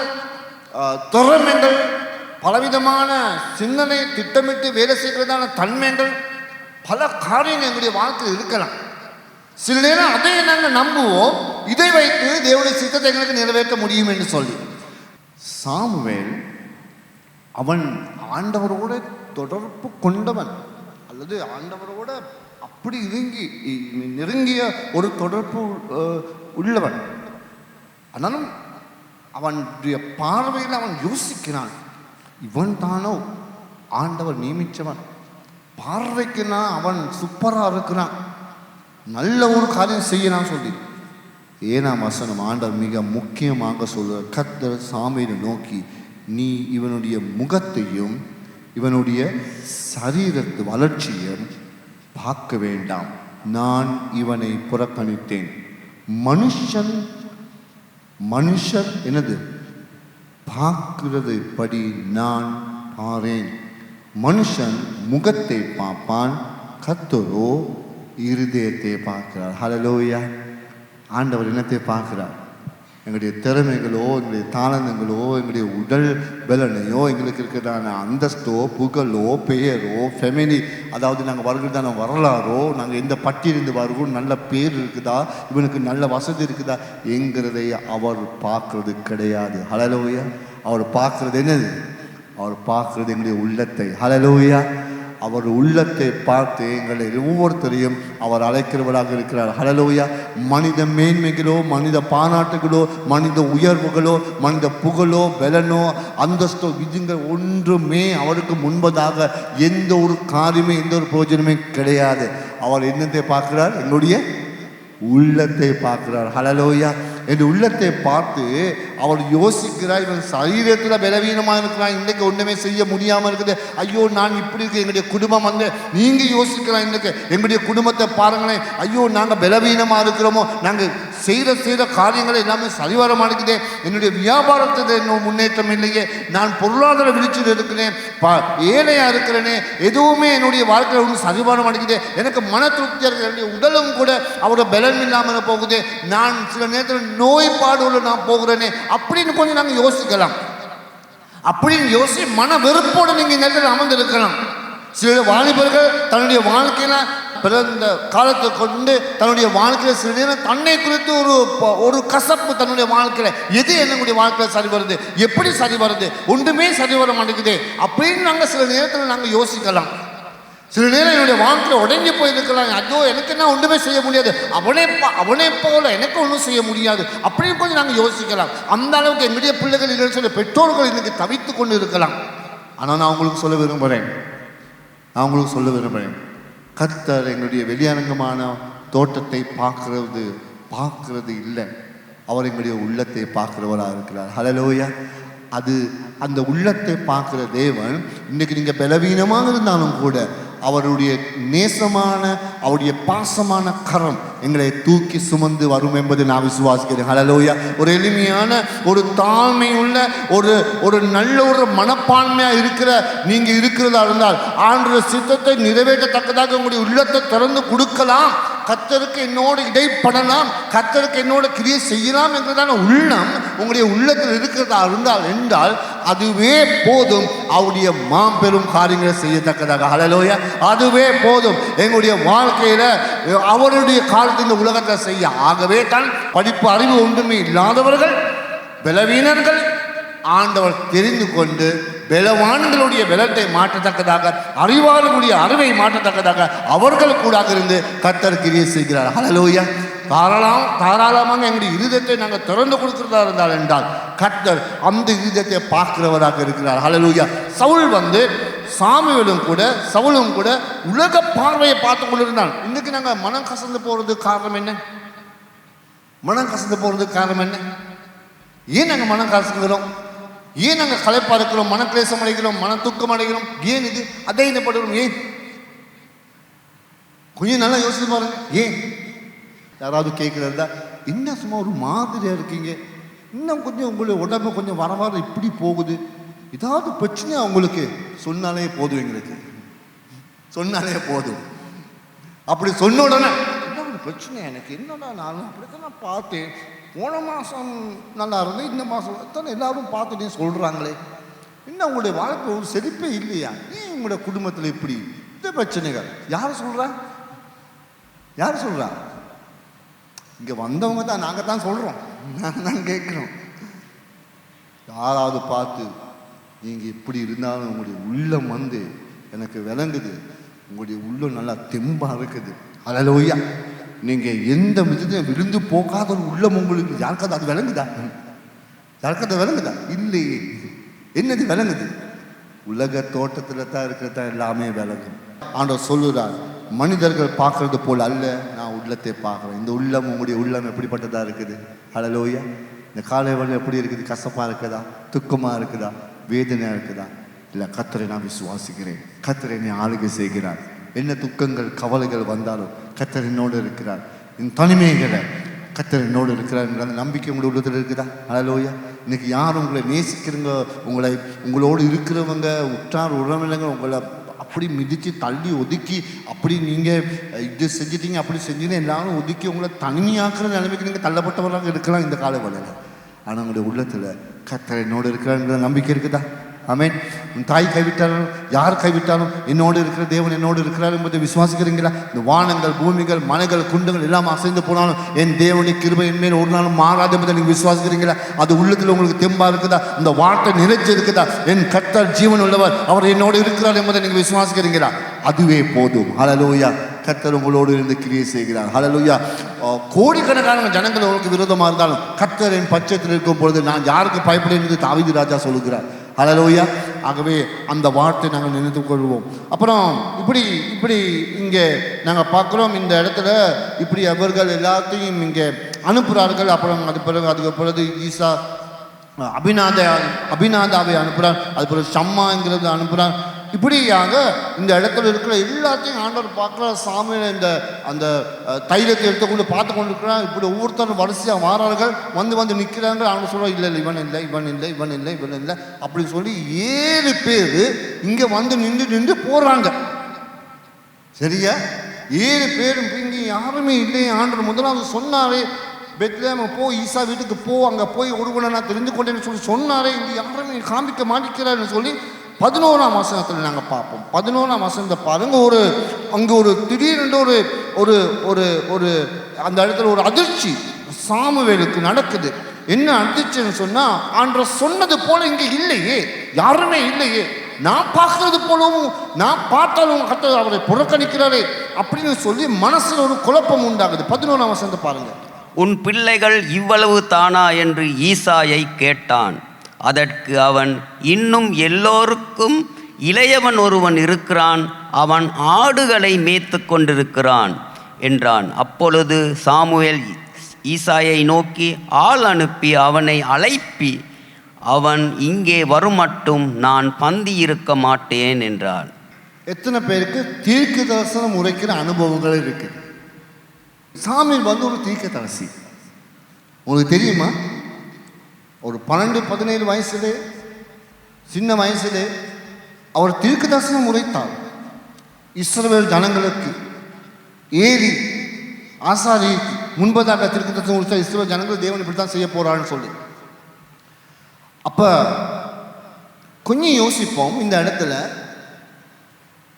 திறமைகள், பலவிதமான சிந்தனை திட்டமிட்டு வேலை செய்கிறதான தன்மைகள், பல காரியங்கள் எங்களுடைய வாழ்க்கையில் இருக்கலாம். சில நேரம் அதை நாங்கள் நம்புவோம், இதை வைத்து தேவனுடைய சித்தத்தை எங்களுக்கு நிறைவேற்ற முடியும் என்று சொல்லி. சாமுவேல் அவன் ஆண்டவரோட தொடர்பு கொண்டவன், அல்லது ஆண்டவரோட அப்படி நெருங்கிய ஒரு தொடர்பு உள்ளவன். ஆனாலும் அவனுடைய பார்வையில் அவன் யோசிக்கிறான், இவன் தானோ ஆண்டவர் நியமித்தவன், பார்வைக்குனா அவன் சூப்பராக இருக்கிறான், நல்ல ஒரு காரியம் செய்யலாம் சொல்லி. 7ஆம் வசனம் ஆண்டவர் மிக முக்கியமாக சொல்ற, கர்த்தர் சாமுவேலை நோக்கி, நீ இவனுடைய முகத்தையும் இவனுடைய சரீரத்து வளர்ச்சியும் பார்க்க வேண்டாம், நான் இவனை புறக்கணித்தேன். மனுஷர் என்னது பார்க்கிறது படி நான் பாரேன். மனுஷன் முகத்தை பார்ப்பான், கர்த்தரோ இருதயத்தை பார்க்கிறார். ஹல்லேலூயா. ஆண்டவர் என்னத்தை பார்க்கிறார்? எங்களுடைய திறமைகளோ, எங்களுடைய தாளந்தங்களோ, எங்களுடைய உடல் பலனையோ, எங்களுக்கு இருக்கிறதான அந்தஸ்தோ, புகழோ, பெயரோ, ஃபெமிலி, அதாவது நாங்கள் வருகிறதான வரலாறோ, நாங்கள் எந்த பட்டியலிருந்து வருகிறோம், நல்ல பேர் இருக்குதா, இவனுக்கு நல்ல வசதி இருக்குதா என்கிறதை அவர் பார்க்கறது கிடையாது. ஹல்லேலூயா. அவர் பார்க்கறது என்னது? அவர் பார்க்கறது எங்களுடைய உள்ளத்தை. ஹல்லேலூயா. அவர் உள்ளத்தை பார்த்து எங்களை ஒவ்வொருத்தரையும் அவர் அழைக்கிறவராக இருக்கிறார். ஹல்லேலூயா. மனித மேன்மைகளோ, மனித பாராட்டுகளோ, மனித உயர்வுகளோ, மனித புகழோ, பலனோ, அந்தஸ்தோ, விதிங்கள் ஒன்றுமே அவருக்கு முன்பதாக எந்த ஒரு காரியமே, எந்த ஒரு பிரயோஜனமே கிடையாது. அவர் என்னத்தை பார்க்கிறார்? எங்களுடைய உள்ளத்தை பார்க்கிறார். ஹல்லேலூயா. என் உள்ளத்தை பார்த்து அவர் யோசிக்கிறார், இவன் சரீரத்தில் பலவீனமாக இருக்கிறான், இன்றைக்கு ஒன்றுமே செய்ய முடியாமல் இருக்குது, ஐயோ நான் இப்படி இருக்கு, எங்களுடைய குடும்பம் வந்து நீங்கள் யோசிக்கலாம், இன்றைக்கு எங்களுடைய குடும்பத்தை பாருங்களேன், ஐயோ நாங்கள் பலவீனமாக இருக்கிறோமோ, நாங்கள் செய்கிற காரியங்களை எல்லாமே சரிவர மாட்டேங்குதே, என்னுடைய வியாபாரத்தில் இன்னும் முன்னேற்றம் இல்லையே, நான் பொருளாதார வீழ்ச்சியில் இருக்கிறேன், ஏழையாக இருக்கிறேனே, எதுவுமே என்னுடைய வாழ்க்கையில் ஒன்றும் சரிவர மாட்டேங்குது, எனக்கு மன திருப்தியாக இருக்கிற என்னுடைய உடலும் கூட அவரோட பலன் இல்லாமல் போகுது, நான் சில நேரத்தில் நோய்பாடோடு நான் போகிறேனே அப்படின்னு கொஞ்சம் நாங்கள் யோசிக்கலாம். அப்படின்னு மன வெறுப்போடு நீங்கள் நேரத்தில் அமர்ந்திருக்கலாம். சில வாலிபர்கள் தன்னுடைய வாழ்க்கையில பிறந்த காலத்தை கொண்டு தன்னுடைய வாழ்க்கையில் சில நேரம் தன்னை குறித்து ஒரு கசப்பு தன்னுடைய வாழ்க்கையில, எது என்னுடைய வாழ்க்கையில் சரி வருது, எப்படி சரி வருது, ஒன்றுமே சரி வர மாட்டேங்குது அப்படின்னு நாங்கள் சில நேரத்தில் நாங்கள் யோசிக்கலாம். சில நேரம் என்னுடைய வாழ்க்கையில் உடஞ்சி போயிருக்கலாம், ஐயோ எனக்கு என்ன ஒன்றுமே செய்ய முடியாது, அவனை போல எனக்கு ஒன்றும் செய்ய முடியாது அப்படின்னு கொஞ்சம் நாங்கள் யோசிக்கலாம். அந்த அளவுக்கு என்னுடைய பிள்ளைகள் இல்லைன்னு சொல்லி பெற்றோர்கள் இன்னைக்கு தவித்து கொண்டு இருக்கலாம். ஆனால் நான் உங்களுக்கு சொல்ல விரும்புகிறேன், கர்த்தர் எங்களுடைய வெளியரங்கமான தோட்டத்தை பார்க்கறது இல்லை, அவர் எங்களுடைய உள்ளத்தை பார்க்கிறவராக இருக்கிறார். ஹல்லேலூயா. அந்த உள்ளத்தை பார்க்கிற தேவன் இன்னைக்கு நீங்கள் பலவீனமாக இருந்தாலும் கூட அவருடைய நேசமான, அவருடைய பாசமான கரம் எங்களை தூக்கி சுமந்து வரும் என்பதை நான் விசுவாசிக்கிறேன். ஹல்லேலூயா. ஒரு எளிமையான, ஒரு தாழ்மையுள்ள, ஒரு நல்ல ஒரு மனப்பான்மையாக இருக்கிற நீங்கள் இருக்கிறதா இருந்தால் ஆண்டவர் சித்தத்தை நிறைவேற்றத்தக்கதாக உங்களுடைய உள்ளத்தை திறந்து கொடுக்கலாம். கர்த்தருக்கு என்னோடு இடைப்படலாம், கர்த்தருக்கு என்னோட கிரியை செய்யலாம் என்றதான உள்ளம் உங்களுடைய உள்ளத்தில் இருக்கிறதா என்றால் அதுவே போதும் அவருடைய மாபெரும் காரியங்களை செய்யத்தக்கதாக. ஹல்லேலூயா. அதுவே போதும் எங்களுடைய வாழ்க்கையில அவருடைய காலத்தில் இந்த உலகத்தில் செய்ய. ஆகவே தான் படிப்பு அறிவு ஒன்றுமே இல்லாதவர்கள், பலவீனர்கள் ஆண்டவர் தெரிந்து கொண்டு பலவான்களுடைய பலத்தை மாற்றத்தக்கதாக, அறிவாளர்களுடைய அறிவை மாற்றத்தக்கதாக அவர்கள் கூட இருந்து கர்த்தர் கிரியை செய்கிறார். ஹல்லேலூயா. தாராளமாக எங்களுடைய இருதயத்தை நாங்கள் திறந்து கொடுக்கிறதா என்றால் கர்த்தர் அந்த இருதயத்தை பார்க்கிறவராக இருக்கிறார். ஹல்லேலூயா. சாமுவேலும் கூட உலக பார்வையை பார்த்து கொண்டிருந்தான். இன்னைக்கு நாங்கள் மனம் கசந்து போறதுக்கு காரணம் என்ன? ஏன் நாங்கள் மனம் கசங்குறோம்? ஏன் நாங்கள் களைப்பா இருக்கிறோம், மனக்லேசம் அடைகிறோம், மன தூக்கம் அடைகிறோம்? ஏன் இது அதைப்படுகிறோம்? ஏன்? கொஞ்சம் நல்லா யோசிச்சு பாருங்க. ஏன்? யாராவது கேட்கிறதா, இன்னும் சும்மா ஒரு மாதிரியா இருக்கீங்க, இன்னும் கொஞ்சம் உங்களுடைய உடம்பு கொஞ்சம் வர இப்படி போகுது, ஏதாவது பிரச்சனையா உங்களுக்கு சொன்னாலே போதும், எங்களுக்கு சொன்னாலே போதும். அப்படி சொன்ன உடனே என்ன ஒரு பிரச்சனை எனக்கு, என்னடா நானும் அப்படித்தான் நான் பார்த்தேன், போன மாதம் நல்லா இருந்தேன், இந்த மாதம் எத்தனை எல்லாரும் பார்த்துட்டே சொல்கிறாங்களே, இன்னும் உங்களுடைய வாழ்க்கை ஒரு செழிப்பே இல்லையா, ஏன் உங்களுடைய குடும்பத்தில் இப்படி இந்த பிரச்சனைகள்? யார் சொல்கிறா? இங்கே வந்தவங்க தான், நாங்கள் தான் சொல்கிறோம், நாங்கள் தான் கேட்குறோம். யாராவது பார்த்து நீங்கள் இப்படி இருந்தாலும் உங்களுடைய உள்ளம் எனக்கு விளங்குது, உங்களுடைய உள்ளம் நல்லா தெம்பாக இருக்குது. ஹல்லேலூயா. நீங்கள் எந்த விதத்தையும் விழுந்து போகாத ஒரு உள்ளம் உங்களுக்கு யாருக்காவது அது விளங்குதா? இல்லையே. என்னது விளங்குது? உலக தோட்டத்தில் தான் இருக்கிறதா எல்லாமே விளங்கும். ஆண்டவர் சொல்லுறார், மனிதர்கள் பார்க்கறது போல் அல்ல, நான் உள்ளத்தை பார்க்குறேன். இந்த உள்ளம், உங்களுடைய உள்ளம் எப்படிப்பட்டதா இருக்குது? ஹல்லேலூயா. இந்த காலை வேளை எப்படி இருக்குது? கசப்பாக இருக்குதா, துக்கமாக இருக்குதா, வேதனையாக இருக்குதா? இல்லை, கர்த்தரை நான் விசுவாசிக்கிறேன், கர்த்தரை என்னை ஆளுகை செய்கிறார். என்ன துக்கங்கள் கவலைகள் வந்தாலும் கர்த்தர் என்னோடு இருக்கிறார். இந்த தனிமைகளை கர்த்தர் என்னோடு இருக்கிறார் என்ற நம்பிக்கை உங்களுடைய உள்ளத்தில் இருக்குதா? ஹல்லேலூயா. இன்னைக்கு யார் உங்களை நேசிக்கிறவங்க, உங்களோடு இருக்கிறவங்க, உற்றார் உறவினர்கள் உங்களை அப்படி மிதித்து தள்ளி ஒதுக்கி, அப்படி நீங்கள் இது செஞ்சிட்டீங்க அப்படி செஞ்சீங்கன்னா எல்லாரும் ஒதுக்கி உங்களை தனிமையாக்குற நிலைமைக்கு நீங்கள் தள்ளப்பட்டவராக இருக்கலாம் இந்த கால வேளையில். ஆனால் உங்களுடைய உள்ளத்தில் கர்த்தர் என்னோடு இருக்கிறாங்கிற நம்பிக்கை இருக்குதா? ஆமென். உன் தாய் கைவிட்டாலும் யார் கைவிட்டாலும் என்னோடு இருக்கிற தேவன் என்னோடு இருக்கிறார் என்பதை விசுவாசிக்கிறீங்களா? இந்த வானங்கள், பூமிகள், மலைகள், குண்டுகள் எல்லாம் அசைந்து போனாலும் என் தேவனுடைய கிருபை என் மேல் ஒரு நாளும் மாறாது என்பதை நீங்கள் விசுவாசிக்கிறீங்களா? அது உள்ளத்தில் உங்களுக்கு தெம்பா இருக்குதா? இந்த வார்த்தை நிறைஞ்சு இருக்குதா? என் கர்த்தர் ஜீவன் உள்ளவர், அவர் என்னோடு இருக்கிறார் என்பதை நீங்கள் விசுவாசிக்கிறீங்களா? அதுவே போதும். ஹல்லேலூயா. கர்த்தர் உங்களோடு இருந்து கிரியை செய்கிறார். ஹல்லேலூயா. கோடிக்கணக்கான ஜனங்கள் உங்களுக்கு விரோதமாக இருந்தாலும் கர்த்தர் என் பட்சத்தில் இருக்கும் பொழுது நான் யாருக்கு பயப்படேன் என்று தாவீது ராஜா சொல்லுகிறார். ஹல்லேலூயா. ஆகவே அந்த வார்த்தை நாங்கள் நினைத்து கொள்வோம். அப்புறம் இப்படி இங்கே நாங்கள் பார்க்குறோம், இந்த இடத்துல இப்படி அவர்கள் எல்லாத்தையும் இங்கே அனுப்புகிறார்கள். அப்புறம் அதுக்கு பிறகு ஈசா அபிநாதாவை அனுப்புகிறார், அது பிறகு ஷம்மாங்கிறது அனுப்புகிறார். இப்படியாக இந்த இடத்துல இருக்கிற எல்லாத்தையும் ஆண்டவர் பார்க்குற சாமியில் இந்த அந்த தைலத்தை எடுத்துக்கொண்டு பார்த்து கொண்டு இருக்கிறார். இப்படி ஒவ்வொருத்தரும் வரிசையாக மாறார்கள், வந்து நிற்கிறாங்க. ஆண்டவர் சொல்கிறார், இல்லை இவன் இல்லை அப்படின்னு சொல்லி 7 பேர் இங்கே வந்து நின்று போகிறாங்க. சரியா? 7 பேரும் இங்கே யாருமே இல்லையே. ஆண்டவர் முதலாவது சொன்னாரே, பெத்லெஹேம் போ, ஈசா வீட்டுக்கு போ, அங்கே போய் ஒருவனை நான் தெரிந்து கொண்டேன்னு சொல்லி சொன்னாரே, இங்கே யாருமே காமிக்க மாட்டேங்கிறான்னு சொல்லி 11ஆம் வசனத்தில் நாங்கள் பார்ப்போம். 11ஆம் வசனத்தை பாருங்க. அங்கே ஒரு திடீரென்று ஒரு அந்த இடத்துல ஒரு அதிர்ச்சி சாமுவேலுக்கு நடக்குது. என்ன அதிர்ச்சின்னு சொன்னா, ஆண்டவர் சொன்னது போல இங்கே இல்லையே, யாருமே இல்லையே, நான் பார்க்கறது போலவும் நான் பார்த்தாலும் கர்த்தர் அவரை புறக்கணிக்கிறாரே அப்படின்னு சொல்லி மனசுல ஒரு குழப்பம் உண்டாகுது. 11ஆம் வசனத்தை பாருங்க. உன் பிள்ளைகள் இவ்வளவு தானா என்று ஈசாயை கேட்டான். அதற்கு அவன், இன்னும் எல்லோருக்கும் இளையவன் ஒருவன் இருக்கிறான், அவன் ஆடுகளை மேய்த்து கொண்டிருக்கிறான் என்றான். அப்பொழுது சாமுவேல் ஈசாயை நோக்கி ஆள் அனுப்பி அவனை அழைப்பி, அவன் இங்கே வருமட்டும் நான் பந்தி இருக்க மாட்டேன் என்றான். எத்தனை பேருக்கு தீர்க்க தரிசனம் உரைக்கிற அனுபவங்கள் இருக்கு? சாமுவேல் வந்து ஒரு தீர்க்கதரிசி. உங்களுக்கு தெரியுமா? ஒரு 12-17 வயசுலே, சின்ன வயசுலே அவர் தீர்க்க தரிசனம் உரைத்தார். இஸ்ரவேல் ஜனங்களுக்கு, ஏலி ஆசாரிக்கு முன்பதாக தீர்க்க தரிசனம் உரைத்தார். இஸ்ரவேல் ஜனங்கள் தேவன் இப்படித்தான் செய்ய போறான்னு சொல்லி. அப்ப கொஞ்சம் யோசிப்போம், இந்த இடத்துல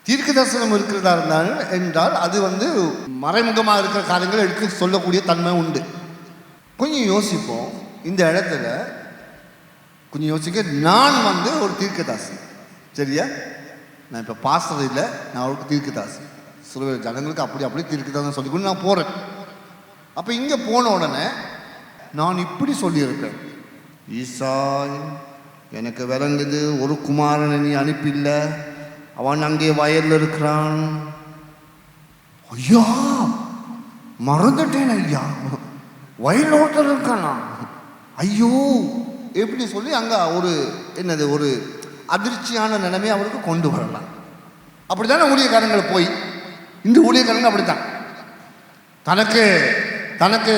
தீர்க்க தரிசனம் இருக்கிறதா என்றால் அது வந்து மறைமுகமாக இருக்கிற காரியங்களை எடுத்து சொல்லக்கூடிய தன்மை உண்டு. கொஞ்சம் யோசிப்போம். இந்த இடத்துல கொஞ்சம் யோசிக்க, நான் வந்து ஒரு தீர்க்கதாசி, சரியா? நான் இப்போ பாஸ்டர் இல்லை, நான் அவருக்கு தீர்க்கதாசி. சில ஜனங்களுக்கு அப்படி தீர்க்கதாசி சொல்லிக்கொண்டு நான் போகிறேன். அப்போ இங்கே போன உடனே நான் இப்படி சொல்லியிருக்கேன், ஈசாய், எனக்கு விளங்குது ஒரு குமாரனை நீ அனுப்பில்ல, அவன் அங்கே வயலில் இருக்கிறான். ஐயா மறந்துட்டேன் ஐயா, வயல் ஓட்டல் இருக்கானா, ஐயோ எப்படி சொல்லி அங்கே ஒரு அதிர்ச்சியான நிலைமை அவருக்கு கொண்டு வரலாம். அப்படித்தானே ஊழியக்காரங்கள் போய், இந்த ஊழியக்காரங்க அப்படித்தான் தனக்கு தனக்கு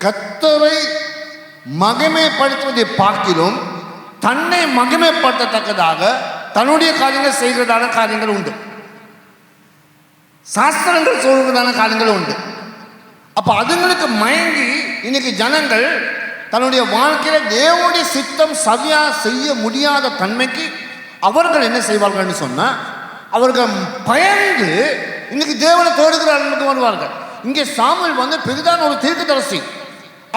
கர்த்தரை மகிமைப்படுத்துவதை பார்க்கிறோம், தன்னை மகிமைப்படுத்தத்தக்கதாக தன்னுடைய காரியங்கள் செய்கிறதான காரியங்கள் உண்டு, சாஸ்திரங்கள் சொல்கிறதான காரியங்கள் உண்டு. அப்போ அதுங்களுக்கு மயங்கி இன்னைக்கு ஜனங்கள் தன்னுடைய வாழ்க்கையில தேவனுடைய சித்தம் சரியா செய்ய முடியாத தன்மைக்கு அவர்கள் என்ன செய்வார்கள்னு சொன்னா, அவர்கள் பயந்து இன்னைக்கு தேவனை தேடுகிற அளவுக்கு வருவார்கள். இங்கே சாமுவேல் வந்து பெரிதான ஒரு தீர்க்கதரிசி,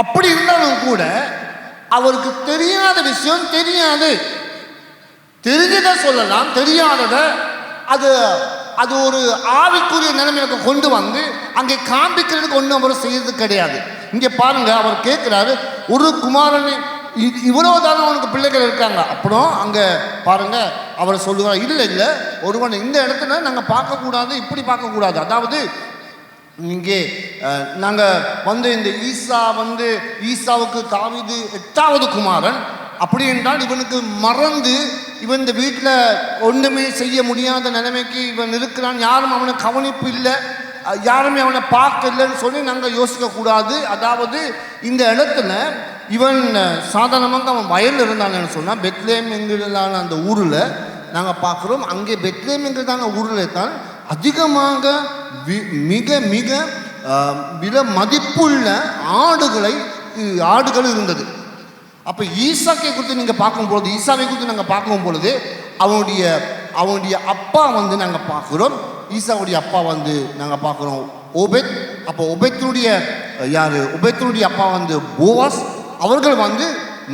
அப்படி இருந்தாலும் கூட அவருக்கு தெரியாத விஷயம் தெரியாது, தெரிஞ்சதை சொல்லலாம், தெரியாதத அது ஒரு ஆவிக்குரிய நிலைமைக்கு கொண்டு வந்து அங்கே காண்பிக்கிறதுக்கு ஒன்றும் அவர் செய்யறது கிடையாது. இங்கே பாருங்க, அவர் கேட்கிறாரு, ஒரு குமாரனை இவ்வளவுதான அவனுக்கு பிள்ளைகள் இருக்காங்க. அப்புறம் அங்கே பாருங்க, அவர் சொல்லுவார், இல்லை ஒருவன் இந்த இடத்துல நாங்கள் பார்க்கக்கூடாது, இப்படி பார்க்கக்கூடாது. அதாவது இங்கே நாங்கள் வந்து இந்த ஈசாவுக்கு தாவீது 8வது குமாரன். அப்படி என்றால் இவனுக்கு மறந்து இவன் இந்த வீட்டில் ஒன்றுமே செய்ய முடியாத நிலைமைக்கு இவன் இருக்கிறான், யாரும் அவனை கவனிப்பு இல்லை, யாருமே அவனை பார்க்கலன்னு சொல்லி நாங்கள் யோசிக்கக்கூடாது. அதாவது இந்த இடத்துல இவன் சாதாரணமாக அவன் வயலில் இருந்தான்னு சொன்னால் பெத்லேம் என்கிறதான அந்த ஊரில் நாங்கள் பார்க்குறோம். அங்கே பெத்லேம் என்கிறதான ஊரில் தான் அதிகமாக மிக மிக விலை மதிப்புள்ள ஆடுகள் இருந்தது. அப்போ ஈசாக்கை குறித்து நீங்கள் பார்க்கும்பொழுது, ஈசாவை குறித்து நாங்கள் பார்க்கும் பொழுது அவனுடைய அப்பா வந்து நாங்கள் பார்க்குறோம், ஈசாவுடைய அப்பா வந்து நாங்கள் பார்க்குறோம் ஓபேத். அப்போ ஒபேத்துடைய அப்பா வந்து போவாஸ். அவர்கள் வந்து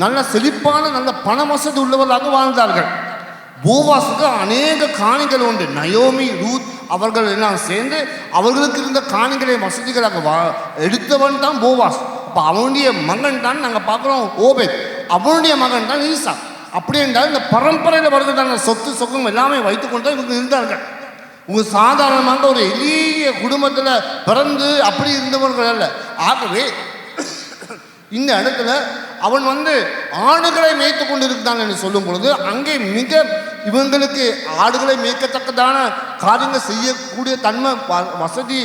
நல்ல செழிப்பான நல்ல பண வசதி உள்ளவர்களாக வாழ்ந்தார்கள். போவாஸுக்கு அநேக காணிகள் உண்டு. நயோமி, ரூத் அவர்கள் எல்லாம் சேர்ந்து அவர்களுக்கு இருந்த காணிகளை வசதிகளாக எடுத்தவன் தான் போவாஸ். அப்போ அவனுடைய மகன் தான் நாங்கள் பார்க்குறோம் ஓபேத், அவனுடைய மகன் தான் ஈசா. அப்படி என்றால் இந்த பரம்பரையில் வருகிறதான சொத்து சொக்கம் எல்லாமே வைத்துக்கொண்டு இவங்க இருந்தார்கள். உங்கள் சாதாரணமாக ஒரு எளிய குடும்பத்தில் பிறந்து அப்படி இருந்தவர்கள் அல்ல. ஆகவே இந்த இடத்துல அவன் வந்து ஆடுகளை மேய்த்து கொண்டு இருக்கிறான் என்று சொல்லும் பொழுது அங்கே மிக இவங்களுக்கு ஆடுகளை மேய்க்கத்தக்கதான காரியங்கள் செய்யக்கூடிய தன்மை வசதி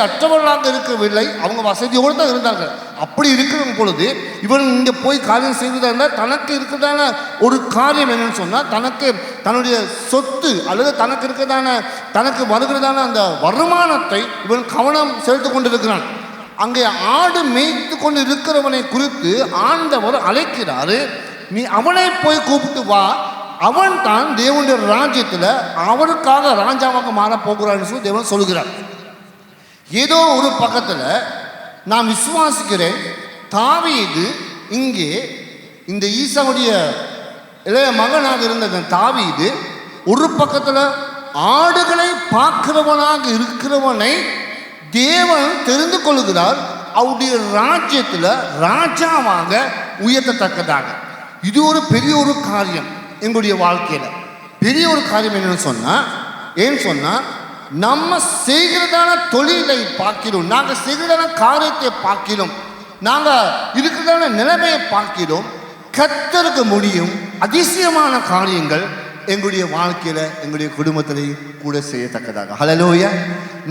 அற்றவர்களாக இருக்கவில்லை, அவங்க வசதியோடு தான் இருந்தார்கள். அப்படி இருக்கிற பொழுது இவன் இங்கே போய் காரியம் செய்வதாக தனக்கு இருக்கிறதான ஒரு காரியம் என்னன்னு சொன்னால், தன்னுடைய சொத்து அல்லது தனக்கு வருகிறதான அந்த வருமானத்தை இவன் கவனம் செலுத்திக் கொண்டிருக்கிறான். அங்கே ஆடு மேய்த்து கொண்டு இருக்கிறவனை குறித்து ஆண்டவர் அழைக்கிறாரு, நீ அவனை போய் கூப்பிட்டு வா, அவன் தான் தேவனுடைய ராஜ்யத்தில் அவருக்காக ராஜாவாக மாறப் போகிறான்னு சொல்லி தேவன் சொல்கிறார். ஏதோ ஒரு பக்கத்தில் நான் விசுவாசிக்கிறேன், தாவீது இங்கே இந்த ஈசாவுடைய இளைய மகனாக இருந்த தாவீது ஒரு பக்கத்தில் ஆடுகளை பார்க்கிறவனாக இருக்கிறவனை தேவன் தெரிந்து கொள்கிறார், அவருடைய ராஜ்யத்தில் ராஜாவாக உயர்த்தத்தக்கதாக. இது ஒரு பெரிய ஒரு காரியம் எங்களுடைய வாழ்க்கையில். பெரிய ஒரு காரியம் என்னன்னு சொன்னால் நம்ம செய்கிறதான தொழிலை பார்க்கிறோம், நாங்கள் செய்கிறதான காரியத்தை பார்க்கிறோம், நாங்கள் இருக்கிறதான நிலைமையை பார்க்கிறோம். கர்த்தருக்கு முடியும் அதிசயமான காரியங்கள் எங்களுடைய வாழ்க்கையில் எங்களுடைய குடும்பத்திலே கூட செய்யத்தக்கதாக. ஹல்லேலூயா.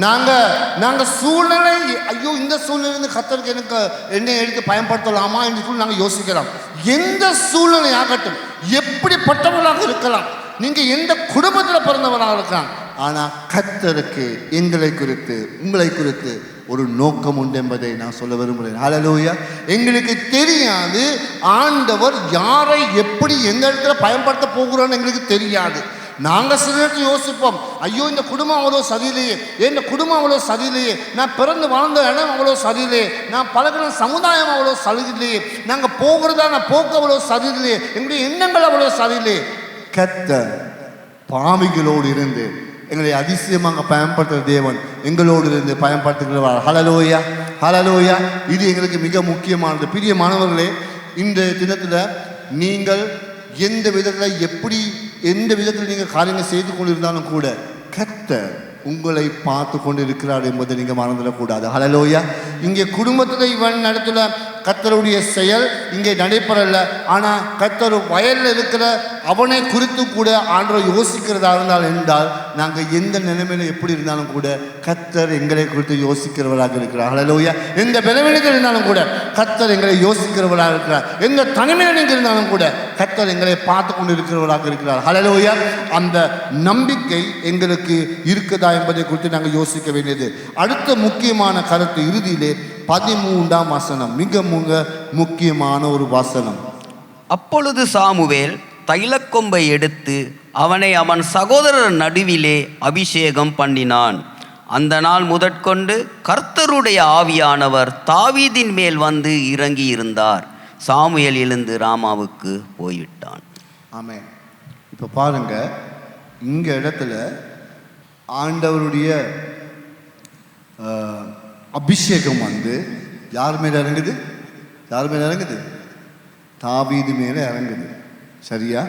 நாங்கள் சூழ்நிலை, ஐயோ இந்த சூழ்நிலை கர்த்தருக்கு எனக்கு என்னை எடுத்து பயன்படுத்தலாமா என்று சொல்லி நாங்கள் யோசிக்கலாம். எந்த சூழ்நிலை ஆகட்டும், எப்படிப்பட்டவர்களாக இருக்கலாம், நீங்கள் எந்த குடும்பத்தில் பிறந்தவராக இருக்கலாம், ஆனால் கர்த்தருக்கு எங்களை குறித்து உங்களை குறித்து ஒரு நோக்கம் உண்டு என்பதை நான் சொல்ல விரும்புகிறேன். ஹல்லேலூயா. எங்களுக்கு தெரியாது ஆண்டவர் யாரை எப்படி எந்த இடத்துல பயன்படுத்த போகிறோன்னு எங்களுக்கு தெரியாது. நாங்கள் சில நேரத்தில் யோசிப்போம், ஐயோ இந்த குடும்பம் அவ்வளோ சரியில்லையே, இந்த குடும்பம் அவ்வளோ சரியில்லையே, நான் பிறந்து வாழ்ந்த இடம் அவ்வளோ சரியில்லையே, நான் பழகிற சமுதாயம் அவ்வளோ சரியில்லையே, நாங்கள் போகிறதான போக்கு அவ்வளோ சரியில்லையே, எங்களுடைய எண்ணங்கள் அவ்வளோ சரியில்லையே. கர்த்தர் பாவிகளோடு இருந்து எங்களை அதிசயமாக பயன்படுத்துகிற தேவன் எங்களோடு இருந்து பயன்படுத்துகிறவர். ஹல்லேலூயா, ஹல்லேலூயா. இது எங்களுக்கு மிக முக்கியமானது. பிரியமானவர்களே, இந்த தினத்தில் நீங்கள் எந்த விதத்தில் எந்த விதத்தில் நீங்கள் காரியங்கள் செய்து கொண்டிருந்தாலும் கூட கர்த்தர் உங்களை பார்த்து கொண்டு இருக்கிறார் என்பதை நீங்கள் மறந்துடக்கூடாது. ஹல்லேலூயா. இங்கே குடும்பத்தில் இவன் நடத்துல கர்த்தருடைய செயல் இங்கே நடைபெறல. ஆனால் கர்த்தர் வயலில் இருக்கிற அவனை குறித்து கூட ஆண்டவர் யோசிக்கிறதா என்றால் நாங்கள் எந்த நிலைமையில் எப்படி இருந்தாலும் கூட கர்த்தர் எங்களை குறித்து யோசிக்கிறவராக இருக்கிறார். ஹல்லேலூயா. எந்த பலவீனத்தில் இருந்தாலும் கூட கர்த்தர் எங்களை யோசிக்கிறவராக இருக்கிறார். எந்த தனிமையில் நீங்கள் இருந்தாலும் கூட கர்த்தர் எங்களை பார்த்து கொண்டு இருக்கிறவராக இருக்கிறார். ஹல்லேலூயா. அந்த நம்பிக்கை எங்களுக்கு இருக்குதா என்பதை குறித்து நாங்கள் யோசிக்க வேண்டியது. அடுத்த முக்கியமான கருத்து இறுதியிலே 13ஆம் வசனம், மிக முக்கியமான ஒரு வசனம். அப்பொழுது சாமுவேல் தைலக்கொம்பை எடுத்து அவனை அவன் சகோதரர் நடுவிலே அபிஷேகம் பண்ணினான். அந்த நாள் முதற்கொண்டு கர்த்தருடைய ஆவியானவர் தாவீதின் மேல் வந்து இறங்கி இருந்தார். சாமுவேல் எழுந்து ராமாவுக்கு போய்விட்டான். ஆமென். இப்போ பாருங்க, இங்க இடத்துல ஆண்டவருடைய அபிஷேகம் வந்து யார் மேலே இறங்குது? யார் மேலே இறங்குது? தாவீது மேலே இறங்குது. சரியா?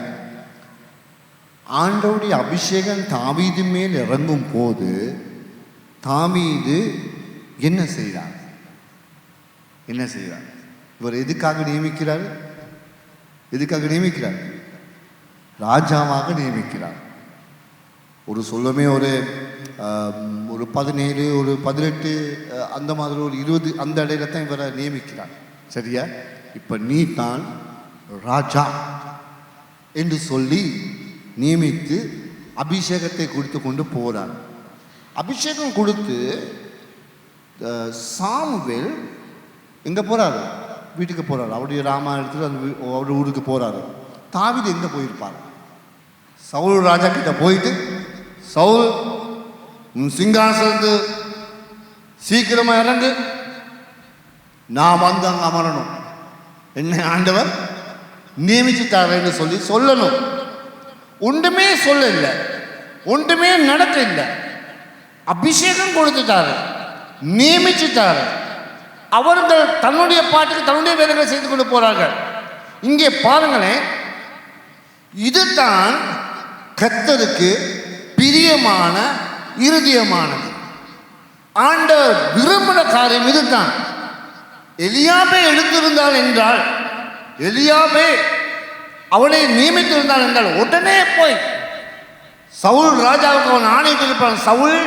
ஆண்டவருடைய அபிஷேகம் தாவீது மேல் இறங்கும் போது தாவீது என்ன செய்கிறார்? என்ன செய்கிறார்? இவர் எதுக்காக நியமிக்கிறார்? எதுக்காக நியமிக்கிறார்? ராஜாவாக நியமிக்கிறார். ஒரு சொல்லமே ஒரு 17 ஒரு 18 அந்த மாதிரி ஒரு 20 அந்த இடையில தான் இவரை நியமிக்கிறார். சரியா? இப்போ நீ தான் ராஜா என்று சொல்லி நியமித்து அபிஷேகத்தை கொடுத்து கொண்டு போகிறார். அபிஷேகம் கொடுத்து சாமுவேல் எங்கே போகிறாரு? வீட்டுக்கு போகிறாரு. அவருடைய ராமாயணத்தில் அவருடைய ஊருக்கு போகிறாரு. தாவீது எங்கே போயிருப்பார்? சவுல் ராஜா கிட்ட போயிட்டு, சவுல் சிங்காசனத்து சீக்கிரமா இறங்கு, நான் வந்து அங்கே அமரணும், என்னை ஆண்டவர் நியமிச்சுட்டாருன்னு சொல்லணும். ஒன்றுமே சொல்ல இல்லை, ஒன்றுமே நடக்க இல்லை. அபிஷேகம் கொடுத்துட்டாரு, நியமிச்சுட்டாரு. அவர்கள் தன்னுடைய பாட்டுக்கு தன்னுடைய வேலைகளை செய்து கொண்டு போறார்கள். இங்கே பாருங்களேன், இதுதான் கர்த்தருக்கு பிரியமான இருதயமானது. ஆண்டவர் விரும்பின காரியம் இதுதான். எலியாபே எடுத்திருந்தால் என்றால், எலியாபே அவனை நியமித்திருந்தால் என்றால் உடனே போய் சவுல் ராஜாவுக்கு அவன் ஆணையிட்டிருப்பான். சவுல்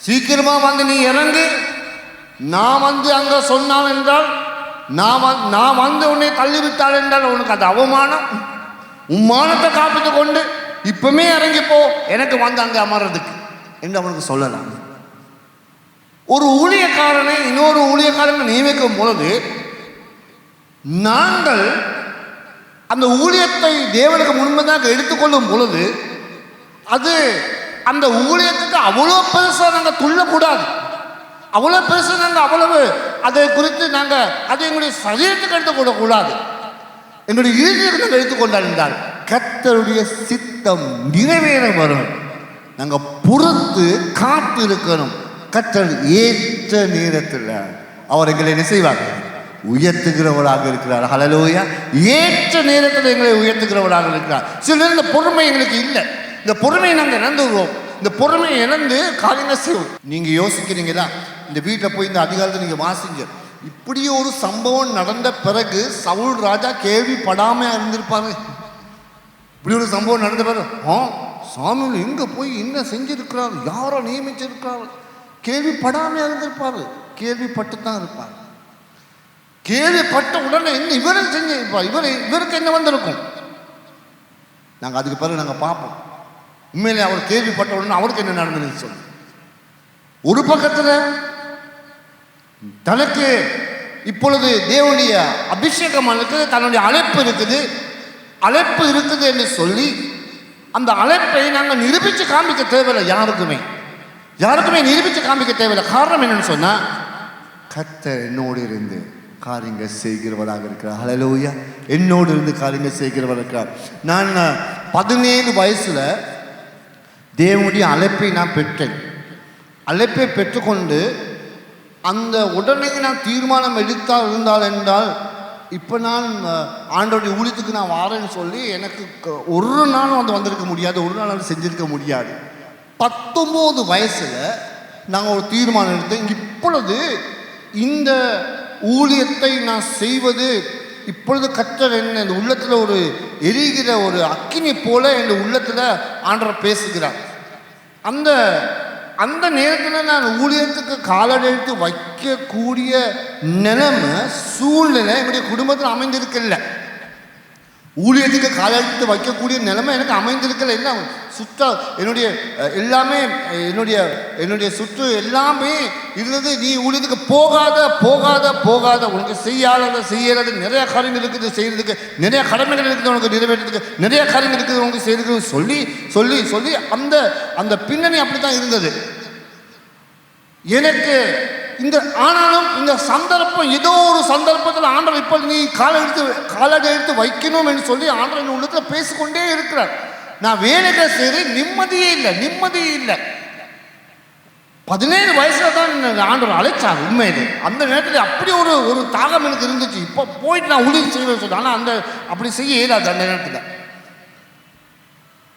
சீக்கிரமா வந்து நீ இறங்கு, நான் வந்து அங்க சொன்னான் என்றால், நான் வந்து உன்னை தள்ளிவிட்டாள் என்றால் உனக்கு அது அவமானம். உம்மானத்தை காப்பிட்டு கொண்டு இப்பவுமே இறங்கி போ, எனக்கு வந்து அங்கே அமர்றதுக்கு என்று அவனுக்கு சொல்லலாம். ஒரு ஊழியக்காரனை இன்னொரு ஊழியக்காரனை நியமிக்கும் பொழுது நாங்கள் அந்த ஊழியத்தை தேவனுக்கு முன்பதாக எடுத்துக்கொள்ளும் பொழுது அது அந்த ஊழியத்துக்கு அவ்வளோ பெருசாக நாங்கள் துள்ளக்கூடாது. அவ்வளோ பெருசாக நாங்கள் அவ்வளவு அதை குறித்து நாங்கள் அதை எங்களுடைய சரீரத்துக்கு எடுத்துக்கொள்ளக்கூடாது. எங்களுடைய இறுதிக்கு நாங்கள் எடுத்துக்கொண்டால் என்றால் கர்த்தருடைய சித்தம் நிறைவேற வரும். நாங்கள் பொறுத்து காத்து இருக்கணும். கர்த்தர் ஏற்ற நேரத்தில் அவர் எங்களை என்ன செய்வார்? உயர்த்துகிறவராக இருக்கிறார். ஹல்லேலூயா. ஏற்ற நேரத்தில் எங்களை உயர்த்துகிறவராக இருக்கிறார். சில நேரம் இந்த பொறுமை எங்களுக்கு இல்லை. இந்த பொறுமையை நாங்கள் இழந்துருவோம். இந்த பொறுமையை இழந்து காரியங்கள் செய்வோம். நீங்கள் யோசிக்கிறீங்களா? இந்த வீட்டில் போய் இந்த அதிகாரத்தை நீங்கள் வாசிங்க. இப்படி ஒரு சம்பவம் நடந்த பிறகு சவுல் ராஜா கேள்விப்படாம இருந்திருப்பாரு. இப்படி ஒரு சம்பவம் நடந்த பிறகு சாமுவேல் எங்க போய் என்ன செஞ்சிருக்கிறார், யாரோ நியமிச்சிருக்கிறார், கேள்விப்படாம இருந்திருப்பாரு. கேள்விப்பட்டு தான் இருப்பார். கேள்விப்பட்ட உடனே என்ன இவரை செஞ்சிருப்பார், இவருக்கு என்ன வந்திருக்கும்? நாங்கள் அதுக்கு பிறகு நாங்கள் பார்ப்போம். உண்மையிலே அவர் கேள்விப்பட்ட உடனே அவருக்கு என்ன நடந்ததுன்னு சொல்லி ஒரு பக்கத்தில் தனக்கு இப்பொழுது தேவனுடைய அபிஷேகம் இருக்குது, தன்னுடைய அழைப்பு இருக்குது என்று சொல்லி அந்த அழைப்பை நாங்கள் நிரூபித்து காண்பிக்க தேவையில்லை. யாருக்குமே நிரூபித்து காண்பிக்க தேவையில்லை. காரணம் என்னன்னு சொன்னா கர்த்தர் என்னோடு இருந்து காரியங்கள் செய்கிறவராக இருக்கிறார். ஹல்லேலூயா. என்னோடு இருந்து காரியங்கள் செய்கிறவராக இருக்கிறார். நான் 17 வயசுல தேவனுடைய அழைப்பை நான் பெற்றேன். அழைப்பை பெற்றுக்கொண்டு அந்த உடனே நான் தீர்மானம் எடுத்தால் இருந்தால் என்றால் இப்போ நான் ஆண்டோடைய ஊழியத்துக்கு நான் வாரேன்னு சொல்லி எனக்கு ஒரு நாளும் வந்து வந்திருக்க முடியாது, ஒரு நாள் வந்து செஞ்சிருக்க முடியாது. 19 வயசில் நாங்கள் ஒரு தீர்மானம் எடுத்தோம், இப்பொழுது இந்த ஊழியத்தை நான் செய்வது, இப்பொழுது கர்த்தர் என்ன இந்த உள்ளத்தில் ஒரு எரிகிற ஒரு அக்கினி போல என் உள்ளத்தில் ஆண்டவர் பேசுகிறார். அந்த அந்த நேரத்தில் நான் ஊழியத்துக்கு காலடி எடுத்து வைக்கக்கூடிய நிலைமை சூழ்நிலை என்னுடைய குடும்பத்தில் அமைந்திருக்கல. ஊழியத்துக்கு காலெடுத்து வைக்கக்கூடிய நிலைமை எனக்கு அமைந்திருக்கல. என்ன சுத்த என்னுடைய எல்லாமே என்னுடைய சுற்று எல்லாமே இருந்தது, நீ ஊழியத்துக்கு போகாத போகாத போகாத, உனக்கு செய்யறது நிறைய காரியங்கள் இருக்குது, செய்யறதுக்கு நிறைய கடமைகள் இருக்குது, உனக்கு நிறைவேற்றதுக்கு நிறைய காரியங்கள் இருக்குது, உனக்கு செய்யறதுக்கு சொல்லி சொல்லி சொல்லி அந்த அந்த பின்னணி அப்படித்தான் இருந்தது எனக்கு. ஆனாலும் இந்த சந்தர்ப்பம் ஏதோ ஒரு சந்தர்ப்பத்தில் ஆண்டவர் இப்போ நீ காலடி எடுத்து வைக்கணும் என்று சொல்லி ஆண்டவர் என் உள்ளத்தில் பேசிக்கொண்டே இருக்கிறார். நான் வேலைகளை செய்து நிம்மதியே இல்லை. 17 வயசுல தான் ஆண்டவர் அழைச்சாங்க உண்மையிலே. அந்த நேரத்தில் அப்படி ஒரு தாகம் எனக்கு இருந்துச்சு, இப்போ போயிட்டு நான் ஊழியம் செய்வேன்னு சொல்லிட்டு. ஆனால் அப்படி செய்ய இயலாது அந்த நேரத்தில்.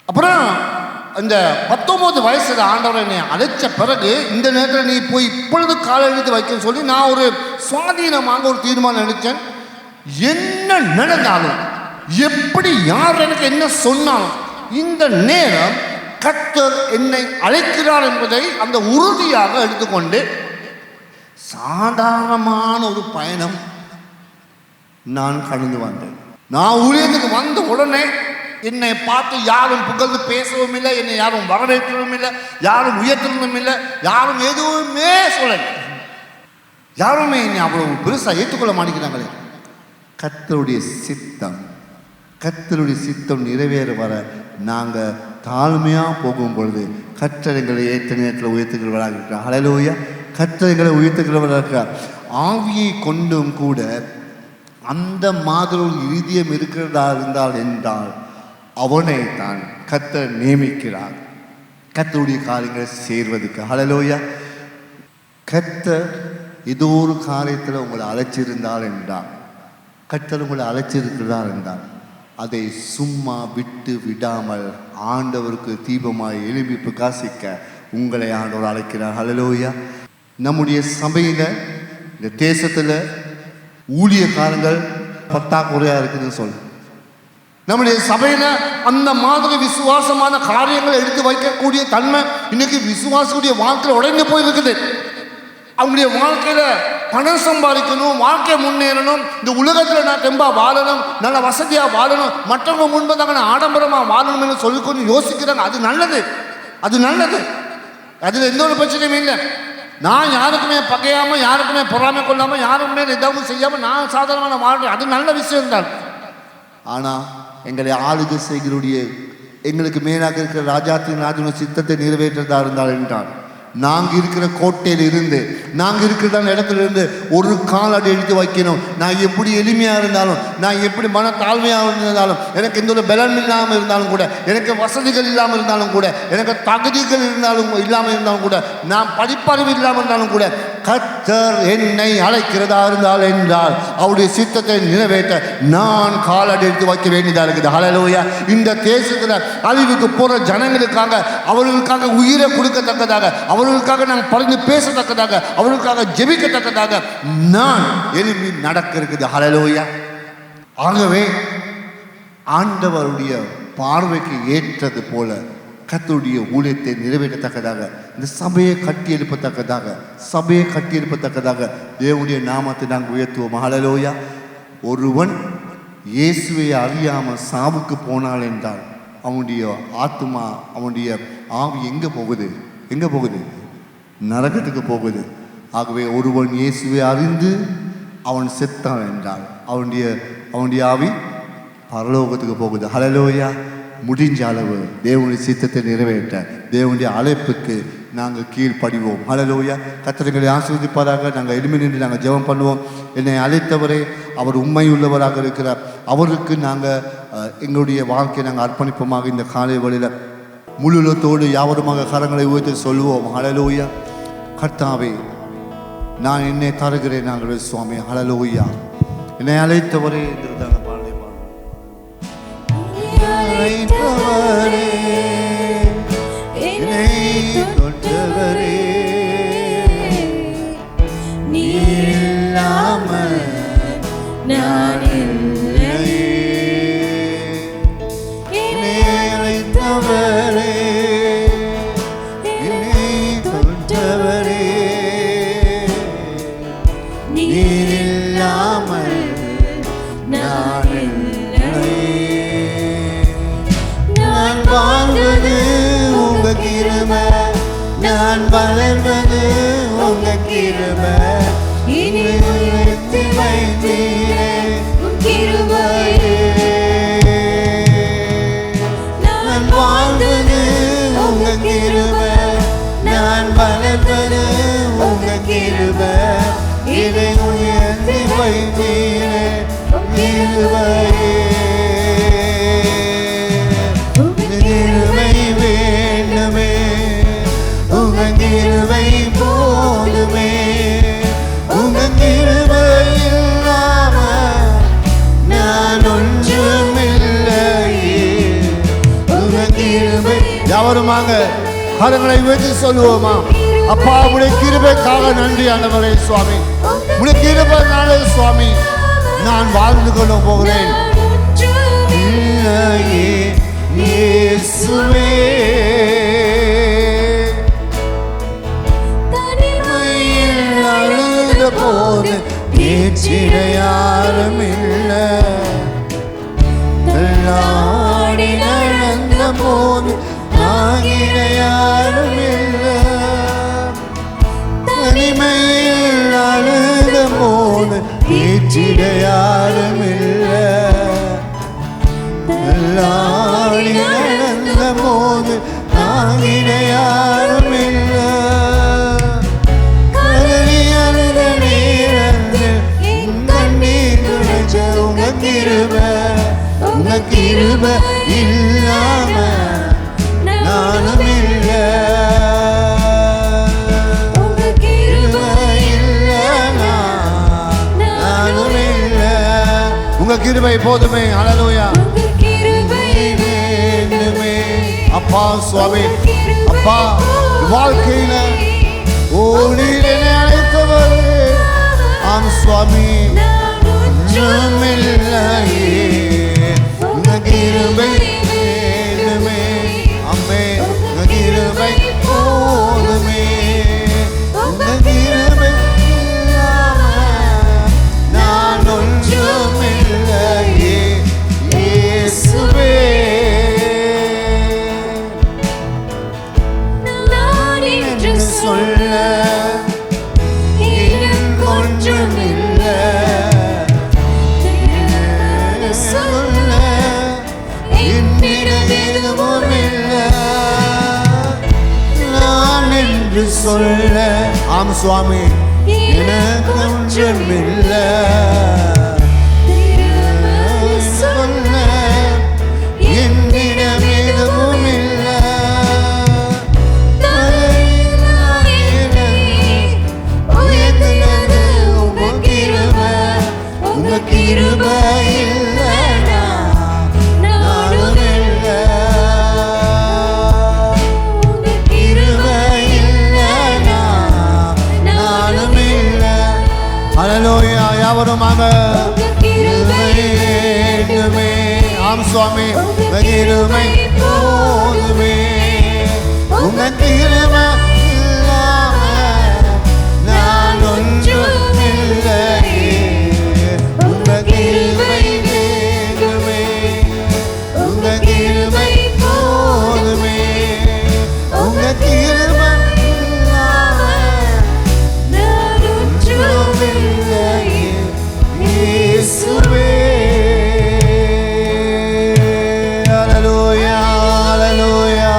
அப்புறம் இந்த 19 வயசுல ஆண்டவர் என்னை அழைச்ச பிறகு இந்த நேரத்தில் நீ போய் இப்பொழுது காலை எடுத்து வைக்கன்னு சொல்லி நான் ஒரு சுவாதீனமாக ஒரு தீர்மானம் எடுத்தேன். என்ன நடந்தாலும், எப்படி யார் எனக்கு என்ன சொன்னாலும், இந்த நேரம் கர்த்தர் என்னை அழைக்கிறார் என்பதை அந்த உறுதியாக எடுத்துக்கொண்டு சாதாரணமான ஒரு பயணம் நான் கடந்து வந்தேன். நான் ஊழியத்துக்கு வந்த உடனே என்னை பார்த்து யாரும் புகழ்ந்து பேசவும் இல்லை, என்னை யாரும் வரவேற்றவும் இல்லை, யாரும் உயர்த்தவும் இல்லை, யாரும் எதுவுமே சொல்லலை. யாருமே என்னை அவ்வளவு பெருசாக ஏற்றுக்கொள்ள மாட்டேங்கிறாங்களே. கர்த்தருடைய சித்தம் நிறைவேற வர நாங்கள் தாழ்மையாக போகும் பொழுது கர்த்தர் எங்களை ஏற்ற நேரத்தில் உயர்த்துகிறவராக இருக்கிறார். ஹல்லேலூயா. கர்த்தர் எங்களை உயர்த்துகிறவராக இருக்கிறார். ஆவியை கொண்டும் கூட அந்த மாதிரி ஒரு இதயம் இருக்கிறதா என்றால் அவனை தான் கர்த்தர் நியமிக்கிறார் கர்த்தருடைய காரியங்களை சேர்வதற்கு. ஹல்லேலூயா. கர்த்தர் ஏதோ ஒரு காரியத்தில் உங்களை அழைச்சிருந்தார் என்றால், கர்த்தர் உங்களை அழைச்சிருக்கிறார் என்றால் அதை சும்மா விட்டு விடாமல் ஆண்டவருக்கு தீபமாய் எழுப்பி பிரகாசிக்க உங்களை ஆண்டவர் அழைக்கிறார். ஹல்லேலூயா. நம்முடைய சபையில் இந்த தேசத்தில் ஊழியக்காரங்கள் பற்றாக்குறையாக இருக்குதுன்னு சொல்லு. நம்முடைய சபையில் அந்த மாதிரி விசுவாசமான காரியங்களை எடுத்து வைக்கக்கூடிய தன்மை இன்னைக்கு விசுவாசக்கூடிய வாழ்க்கையில் உடைந்து போயிருக்குது. அவங்களுடைய வாழ்க்கையில் பணம் சம்பாதிக்கணும், வாழ்க்கையை முன்னேறணும், இந்த உலகத்தில் நான் தெம்பா வாழணும், நல்ல வசதியாக வாழணும், மற்றவங்க முன்பதாக நான் ஆடம்பரமாக வாழணும் என்று சொல்லிக்கொண்டு யோசிக்கிறாங்க. அது நல்லது, அதில் எந்த ஒரு பிரச்சனையும் இல்லை. நான் யாருக்குமே பகையாமல், யாருக்குமே பொறாமை கொள்ளாமல், யாருக்குமே எதாவது செய்யாமல் நான் சாதாரணமான வாழ்றேன், அது நல்ல விஷயம்தான். ஆனால் எங்களை ஆளுகை செய்கிறோடைய எங்களுக்கு மேலாக இருக்கிற ராஜாத்தின் ராஜனுடைய சித்தத்தை நிறைவேற்றதா இருந்தால் என்றால், நாங்கள் இருக்கிற கோட்டையில் இருந்து, நாங்கள் இருக்கிற இடத்துல இருந்து ஒரு காலடி எடுத்து வைக்கணும். நான் எப்படி எளிமையாக இருந்தாலும், நான் எப்படி மன தாழ்மையாக இருந்தாலும், எனக்கு எந்த ஒரு பலம் இல்லாமல் இருந்தாலும் கூட, எனக்கு வசதிகள் இல்லாமல் இருந்தாலும் கூட, எனக்கு தகுதிகள் இல்லாமல் இருந்தாலும் கூட, நான் படிப்பறிவு இல்லாமல் இருந்தாலும் கூட, கர்த்தர் என்னை அழைக்கிறதா என்றால் அவருடைய சித்தத்தை நிறைவேற்ற நான் காலடி எடுத்து வைக்க வேண்டியதாக இருக்குது. ஹல்லேலூயா. இந்த தேசத்தில் அழிவுக்கு போகிற ஜனங்களுக்காக, அவர்களுக்காக உயிரை கொடுக்கத்தக்கதாக, அவர்களுக்காக நாங்கள் பறந்து பேசத்தக்கதாக, அவர்களுக்காக ஜெபிக்கத்தக்கதாக நான் எழுப்பி நடக்க இருக்குது. ஹல்லேலூயா. ஆகவே ஆண்டவருடைய பார்வைக்கு ஏற்றது போல கர்த்தருடைய ஊழியத்தை நிறைவேற்றத்தக்கதாக, இந்த சபையை கட்டி எழுப்பத்தக்கதாக தேவனுடைய நாமத்தை நாங்கள் உயர்த்துவோம். ஹல்லேலூயா. ஒருவன் இயேசுவை அறியாமல் சாவுக்கு போனாள் என்றால் அவனுடைய ஆத்மா, அவனுடைய ஆவி எங்கே போகுது? நரகத்துக்கு போகுது. ஆகவே ஒருவன் இயேசுவை அறிந்து அவன் செத்தான் என்றால் அவனுடைய ஆவி பரலோகத்துக்கு போகுது. ஹல்லேலூயா. முடிஞ்ச அளவு தேவனுடைய சித்தத்தை நிறைவேற்ற தேவனுடைய அழைப்புக்கு நாங்கள் கீழ்ப்படிவோம். ஹல்லேலூயா. கர்த்தரை ஆசீர்வதிப்பாராக. நாங்கள் எளிமை நின்று நாங்கள் ஜெபம் பண்ணுவோம். என்னை அழைத்தவரே அவர் உண்மையுள்ளவராக இருக்கிறார். அவருக்கு நாங்கள் எங்களுடைய வாழ்க்கையை நாங்கள் அர்ப்பணிப்போமாக. இந்த காலை வழியில் முழுலத்தோடு யாவருமாக கரங்களை உயர்த்தி சொல்லுவோம். ஹல்லேலூயா. கர்த்தாவே, நான் என்னை தருகிறேன் நாங்கள் சுவாமி. ஹல்லேலூயா. என்னை அழைத்தவரே என்றுதாங்க பாடலை பாடுவோம். அழைத்தவரே, என்னை தொட்டவரே, நீர் இல்லாமல் நான் இல்லையே. என்னை அழைத்தவரே, என்னை தொட்டவரே, நீர் இல்லாமல் நான் இல்லையே. நான் வாழ்வது உங்க கிருபை, நான் வளர்வது உங்க கிருபை. இனி உயர்த்தி வைத்தீரே உம் கிருபையே. நான் வாழ்வது உங்க கிருபை, நான் வளர்வது உங்க கிருபை. இதை உயர்த்தி வைத்தீரே உம் கிருபையே. உங்க கிருபை வேண்டுமே, உங்க கிருபை போதுமே. உங்க கிருபை இல்லாம நான் ஒன்றுமில்லையே. உங்க கிருபை யாவருமாங்க கரங்களை உயர்த்தி சொல்லுவோமா? அப்பா, உடைய கிருபைக்காக நன்றி ஆண்டவரே சுவாமி. உடைய கிருபைனாலே சுவாமி நான் வாழ்ந்து கொள்ள போகிறேன். இல்லையே இயேசுவே, தனிமையில் அழுத போது பேச்சிட யாரும் இல்லை. தள்ளாடி நடந்த போது ஆகிட யாரும் இல்லை. தனிமையில் அழுத போது பேச்சிட யாரும் இல்லை. தள்ளாடி நடந்த போது ஆகிட யாரும் இல்லை. கதறி அழுத நேரத்தில் என் கண்ணீர் துடைச்ச உங்க கிருபை. உங்க கிருபை இல்லாம நானும் இல்லை. உங்க கிருபை இல்லைனா நானும் இல்லை. உங்க கிருபை போதுமே. ஹல்லேலூயா. வேண்டுமே அப்பா சுவாமி. அப்பா, வாழ்க்கையில ஓடினே அழைத்தவரே. ஆம் சுவாமி, ஒன்றுமில்லையே. உங்க கிருபை வேண்டுமே. அம்மே, உங்க கிருபை போதுமே. உங்க கிருபை இல்லாம நான் ஒன்றுமில்லையே. இயேசுவே, நான் என்று சொல்ல எனக்கு ஒன்றுமில்லை. சொல்ல என்னிடம் எதுவும் இல்லை. நான் என்று சொல்ல, ஆம் சுவாமி, எனக்கு ஒன்றுமில்லை. சொல்ல என்னிடம் எதுவும் இல்லை. உயர்த்தினது உங்க கிருபை. உங்க கிருபை இல்லைனா நானும் இல்லை. உங்க கிருபை இல்லைனா நானும் இல்லை. ஹல்லேலூயா. யாவருமாக கிருபை வேண்டுமே. ஆம் சுவாமி, உங்க கிருபை போதுமே. உங்க கிருபை இல்லாம நான் ஒன்றுமில்லையே. உங்க கிருபை வேண்டுமே. உங்க கிருபை போதுமே. உங்க கிருபை இல்லாம நான் ஒன்றுமில்லையே. இயேசுவே. ஹல்லேலூயா, ஹல்லேலூயா.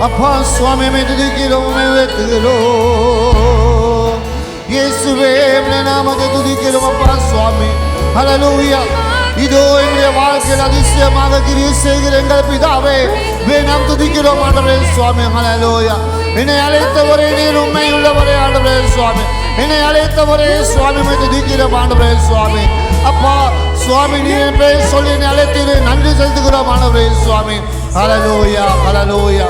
அப்பா சுவாமி, மே துதிக்கிறோம், மே உயர்த்துகிறோம். இயேசுவே, உம்முடைய நாமத்தை துதிக்கிறோம் அப்பா சுவாமி. ஹல்லேலூயா. இதோ எங்களுடைய வாழ்க்கையில் அதிசயமாக கிரியை செய்கிற எங்கள் பிதாவே, நாம் துதிக்கிறோம் ஆண்டவரே சுவாமி. ஹல்லேலூயா. என்னை அழைத்தவரே, நீர் உண்மை உள்ளவரே ஆண்டவரே சுவாமி. என்னை அழைத்தவரே சுவாமி மீது துதிக்கிறோம் ஆண்டவரே சுவாமி. அப்பா சுவாமி நீர் பேர் சொல்லி என்னை அழைத்தீரு, நன்றி செலுத்துகிறோம் ஆண்டவரே சுவாமி. ஹல்லேலூயா ஹல்லேலூயா,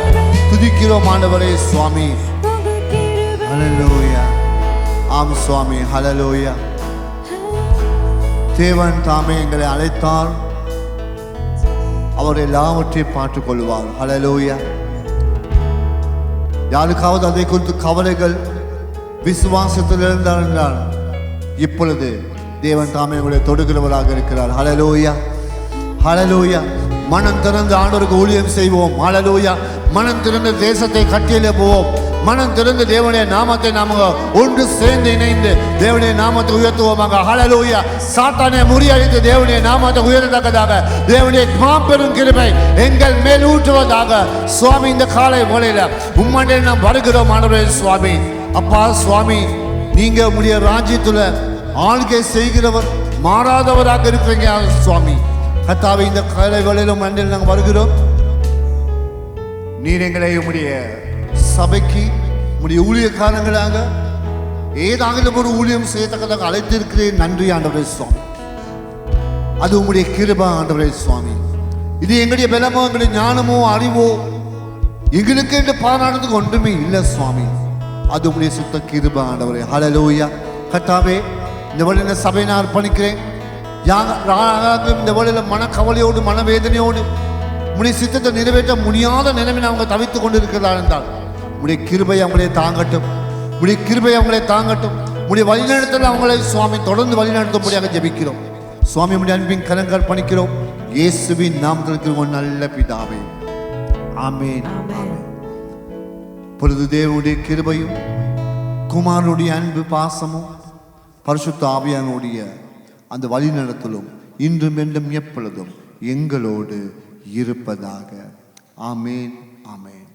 துதிக்கிறோம் ஆண்டவரே சுவாமி. ஹல்லேலூயா. ஆம் சுவாமி, ஹல்லேலூயா. தேவன் தாமே எங்களை அழைத்தார், அவர் எல்லாவற்றையும் பார்த்துக் கொள்வார். ஹல்லேலூயா. யாருக்காவது அதை குறித்து கவலைகள் விசுவாசத்தில் இருந்தால் என்றால் இப்பொழுது தேவன் தாமே உங்களை தொடுகிறவராக இருக்கிறார். ஹல்லேலூயா ஹல்லேலூயா. மனம் திறந்து ஆண்டவருக்கு ஊழியம் செய்வோம். ஹல்லேலூயா. மனம் திறந்து தேசத்தை கட்டியெழுப்புவோம். மனம் திறந்து தேவனுடைய நாமத்தை நாம ஒன்று சேர்ந்து இணைந்து தேவனுடைய நாமத்தை உயர்த்துவோமாக. ஹல்லேலூயா. சாத்தானை முறியடித்து தேவனுடைய நாமத்தை உயர்த்தக்கதாக தேவனுடைய மாபெரும் கிருபை எங்கள் மேல் ஊற்றுவதாக. சுவாமி, இந்த காலை வேளையில உம்மண்டே நாம் வருகிறோம் ஆண்டவரே சுவாமி. அப்பா சுவாமி, நீங்க உங்களுடைய ராஜ்யத்துல ஆள்கை செய்கிறவர், மாறாதவராக இருக்கிறீங்க சுவாமி. கர்த்தாவே, இந்த காலை வேளையில மண்டில் நாங்கள் வருகிறோம். நீர் எங்களை உம்முடைய சபைக்கு உம்முடைய ஊழியக்காரங்களாக ஏதாகிலும் ஒரு ஊழியம் செய்யத்தக்கதாக அழைத்திருக்கிறேன். நன்றி ஆண்டவரே சுவாமி. அது உம்முடைய கிருபை ஆண்டவரே சுவாமி. இது எங்களுடைய பலமோ எங்களுடைய ஞானமோ அறிவோ எங்களுக்கு என்று பாராட்டுறதுக்கு ஒன்றுமே இல்லை சுவாமி. அது உம்முடைய சுத்த கிருபை ஆண்டவரே. ஹல்லேலூயா. கர்த்தாவே, இந்த வேளையில சபையை நான் அர்ப்பணிக்கிறேன். இந்த வேளையில மனக்கவலையோடு மனவேதனையோடு உடைய சித்தத்தை நிறைவேற்ற முடியாத நிலைமையில் அவங்க தவித்துக் கொண்டிருக்கிறார் என்றால் உடைய கிருபை அவங்களே தாங்கட்டும். உடைய கிருபை அவங்களே தாங்கட்டும். உடைய வழிநடத்தல் அவங்களை சுவாமி தொடர்ந்து வழிநடத்தும்படியாக ஜெபிக்கிறோம் சுவாமி. உடைய அன்பின் கரங்கள் அர்ப்பணிக்கிறோம் இயேசுவின் நாமத்தில் ஒரு நல்ல பிதாவே, ஆமென். பொழுது தேவனுடைய கிருபையும் குமாரனுடைய அன்பு பாசமும் பரிசுத்த ஆவியானுடைய அந்த வழிநடத்தலும் இன்றும் என்றும் எப்பொழுதும் எங்களோடு இருப்பதாக. ஆமென் ஆமென்.